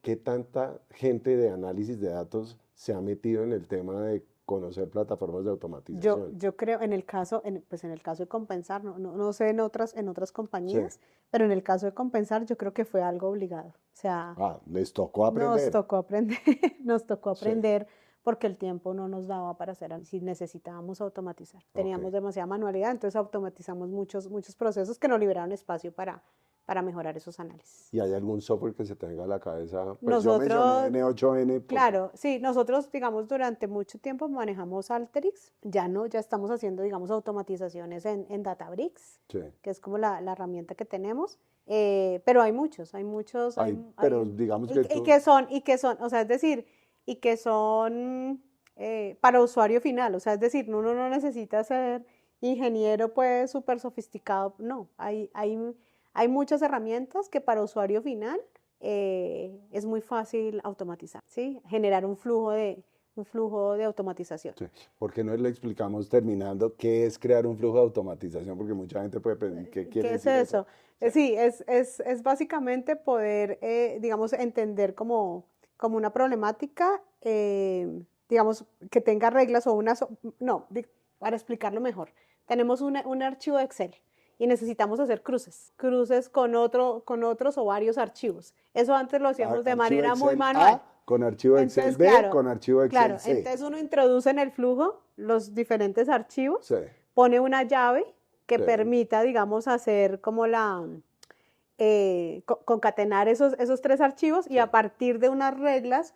Speaker 1: qué tanta gente de análisis de datos se ha metido en el tema de conocer plataformas de automatización?
Speaker 2: Yo creo en el caso, pues en el caso de Compensar, no sé en otras
Speaker 1: Sí.
Speaker 2: compañías, pero en el caso de Compensar yo creo que fue algo obligado. O sea,
Speaker 1: Ah, les tocó
Speaker 2: nos
Speaker 1: aprender.
Speaker 2: tocó aprender, nos tocó
Speaker 1: Sí,
Speaker 2: aprender porque el tiempo no nos daba para hacer análisis, necesitábamos automatizar.
Speaker 1: ok.
Speaker 2: Teníamos demasiada manualidad, entonces automatizamos muchos procesos que nos liberaron espacio para mejorar esos análisis.
Speaker 1: ¿Y hay algún software que se tenga a la cabeza? Pues yo mencioné
Speaker 2: Nosotros,
Speaker 1: N8N porque,
Speaker 2: claro, sí, nosotros, digamos, durante mucho tiempo manejamos Alteryx, ya no, ya estamos haciendo, digamos, automatizaciones en Databricks,
Speaker 1: sí,
Speaker 2: que es como la herramienta que tenemos, pero hay muchos,
Speaker 1: pero digamos que
Speaker 2: y
Speaker 1: tú,
Speaker 2: que son, o sea, es decir, y que son para usuario final. O sea, es decir, uno no necesita ser ingeniero pues súper sofisticado, no, hay muchas herramientas que para usuario final es muy fácil automatizar, ¿sí? Generar un flujo de automatización.
Speaker 1: Sí. ¿Por qué no le explicamos terminando qué es crear un flujo de automatización? Porque mucha gente puede pedir, ¿qué quiere
Speaker 2: ¿Qué es
Speaker 1: decir eso?
Speaker 2: eso?
Speaker 1: Sí.
Speaker 2: Sí, es básicamente poder, digamos, entender como una problemática, digamos, que tenga reglas o no, para explicarlo mejor. Tenemos un archivo de Excel y necesitamos hacer cruces con otros o varios archivos. Eso antes lo hacíamos de
Speaker 1: Archivo
Speaker 2: manera muy
Speaker 1: Excel
Speaker 2: manual.
Speaker 1: A con archivo Excel
Speaker 2: Entonces,
Speaker 1: B
Speaker 2: claro,
Speaker 1: con archivo Excel
Speaker 2: claro,
Speaker 1: C.
Speaker 2: entonces uno introduce en el flujo los diferentes
Speaker 1: Sí,
Speaker 2: archivos, pone una llave que
Speaker 1: sí,
Speaker 2: permita, digamos, hacer como concatenar esos tres archivos y
Speaker 1: sí.
Speaker 2: a partir de unas reglas,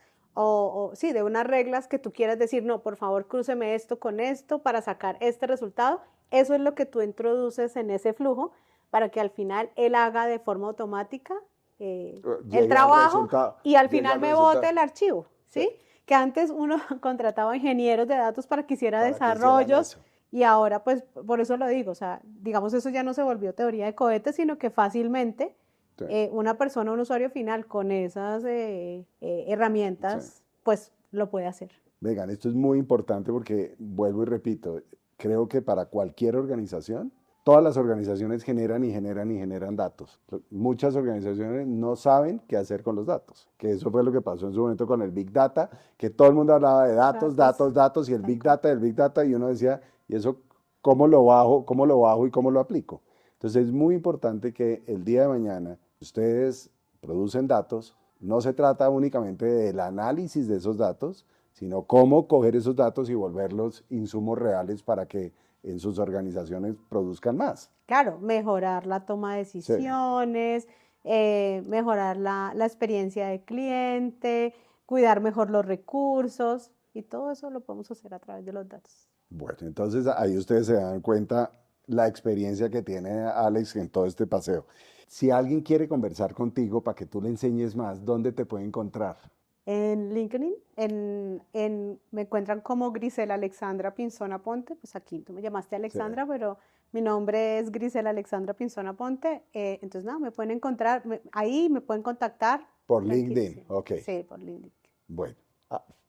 Speaker 2: sí, de unas reglas que tú quieras decir, no, por favor, crúceme esto con esto para sacar este resultado, eso es lo que tú introduces en ese flujo para que al final él haga de forma automática el
Speaker 1: Llegue al
Speaker 2: trabajo
Speaker 1: resultado,
Speaker 2: y al
Speaker 1: llegue
Speaker 2: final
Speaker 1: al
Speaker 2: me bote
Speaker 1: resultado.
Speaker 2: el archivo,
Speaker 1: Sí,
Speaker 2: ¿sí? Que antes uno contrataba ingenieros de datos para que hiciera
Speaker 1: para que hicieran
Speaker 2: desarrollos
Speaker 1: eso.
Speaker 2: y ahora pues por eso lo digo, o sea, digamos eso ya no se volvió teoría de cohetes, sino que fácilmente
Speaker 1: Sí,
Speaker 2: una persona, un usuario final con esas
Speaker 1: sí.
Speaker 2: herramientas pues lo puede hacer.
Speaker 1: Vengan, esto es muy importante porque, vuelvo y repito, creo que para cualquier organización, todas las organizaciones generan y generan y generan datos. Muchas organizaciones no saben qué hacer con los datos, que eso fue lo que pasó en su momento con el Big Data, que todo el mundo hablaba de datos,
Speaker 2: Datos,
Speaker 1: datos, datos y el
Speaker 2: tal
Speaker 1: Big
Speaker 2: cual.
Speaker 1: Data, el Big Data, y uno decía, ¿y eso cómo lo bajo y cómo lo aplico? Entonces es muy importante que el día de mañana ustedes producen datos, no se trata únicamente del análisis de esos datos, sino cómo coger esos datos y volverlos insumos reales para que en sus organizaciones produzcan más.
Speaker 2: Claro, mejorar la toma de
Speaker 1: Sí.
Speaker 2: decisiones, mejorar la experiencia del cliente, cuidar mejor los recursos y todo eso lo podemos hacer a través de los datos.
Speaker 1: Bueno, entonces ahí ustedes se dan cuenta la experiencia que tiene Alex en todo este paseo. Si alguien quiere conversar contigo para que tú le enseñes más, ¿dónde te puede encontrar?
Speaker 2: En LinkedIn, me encuentran como Grisela Alexandra Pinzón Ponte, pues aquí tú me llamaste
Speaker 1: Sí.
Speaker 2: Alexandra, pero mi nombre es Grisela Alexandra Pinzón Ponte, entonces nada, me pueden encontrar, ahí me pueden contactar,
Speaker 1: Por LinkedIn,
Speaker 2: tranquilísimo.
Speaker 1: ok.
Speaker 2: Sí, por LinkedIn.
Speaker 1: Bueno,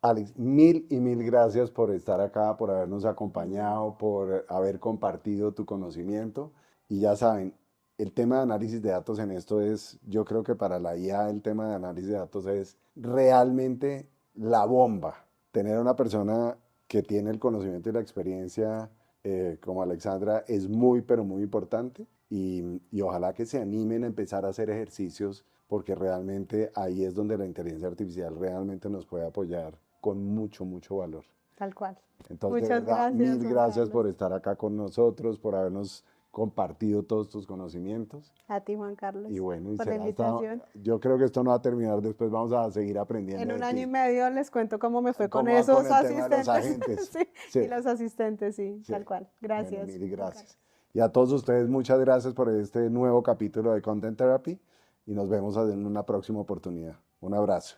Speaker 1: Alex, mil y mil gracias por estar acá, por habernos
Speaker 2: No,
Speaker 1: acompañado, por haber compartido tu conocimiento. Y ya saben, el tema de análisis de datos en esto es, yo creo que para la IA el tema de análisis de datos es realmente la bomba. Tener una persona que tiene el conocimiento y la experiencia como Alexandra es muy, pero muy importante. Y ojalá que se animen a empezar a hacer ejercicios porque realmente ahí es donde la inteligencia artificial realmente nos puede apoyar con mucho, mucho valor.
Speaker 2: tal cual.
Speaker 1: Entonces, de
Speaker 2: Muchas
Speaker 1: verdad,
Speaker 2: gracias,
Speaker 1: mil
Speaker 2: Juan
Speaker 1: gracias
Speaker 2: Carlos.
Speaker 1: por estar acá con nosotros, por habernos compartido todos tus conocimientos.
Speaker 2: A ti, Juan
Speaker 1: Y
Speaker 2: Carlos,
Speaker 1: bueno, y
Speaker 2: por la
Speaker 1: será hasta,
Speaker 2: invitación.
Speaker 1: yo creo que esto no va a terminar, después vamos a seguir aprendiendo
Speaker 2: En un
Speaker 1: de
Speaker 2: año y
Speaker 1: ti.
Speaker 2: medio les cuento cómo me fue con
Speaker 1: ¿Cómo va con
Speaker 2: esos
Speaker 1: el tema de los
Speaker 2: asistentes.
Speaker 1: agentes?
Speaker 2: Sí, y
Speaker 1: Sí,
Speaker 2: los asistentes, sí,
Speaker 1: sí.
Speaker 2: tal cual.
Speaker 1: Bueno,
Speaker 2: Gracias,
Speaker 1: mil
Speaker 2: Juan Carlos.
Speaker 1: gracias. Y a todos ustedes, muchas gracias por este nuevo capítulo de Content Therapy y nos vemos en una próxima oportunidad. Un abrazo.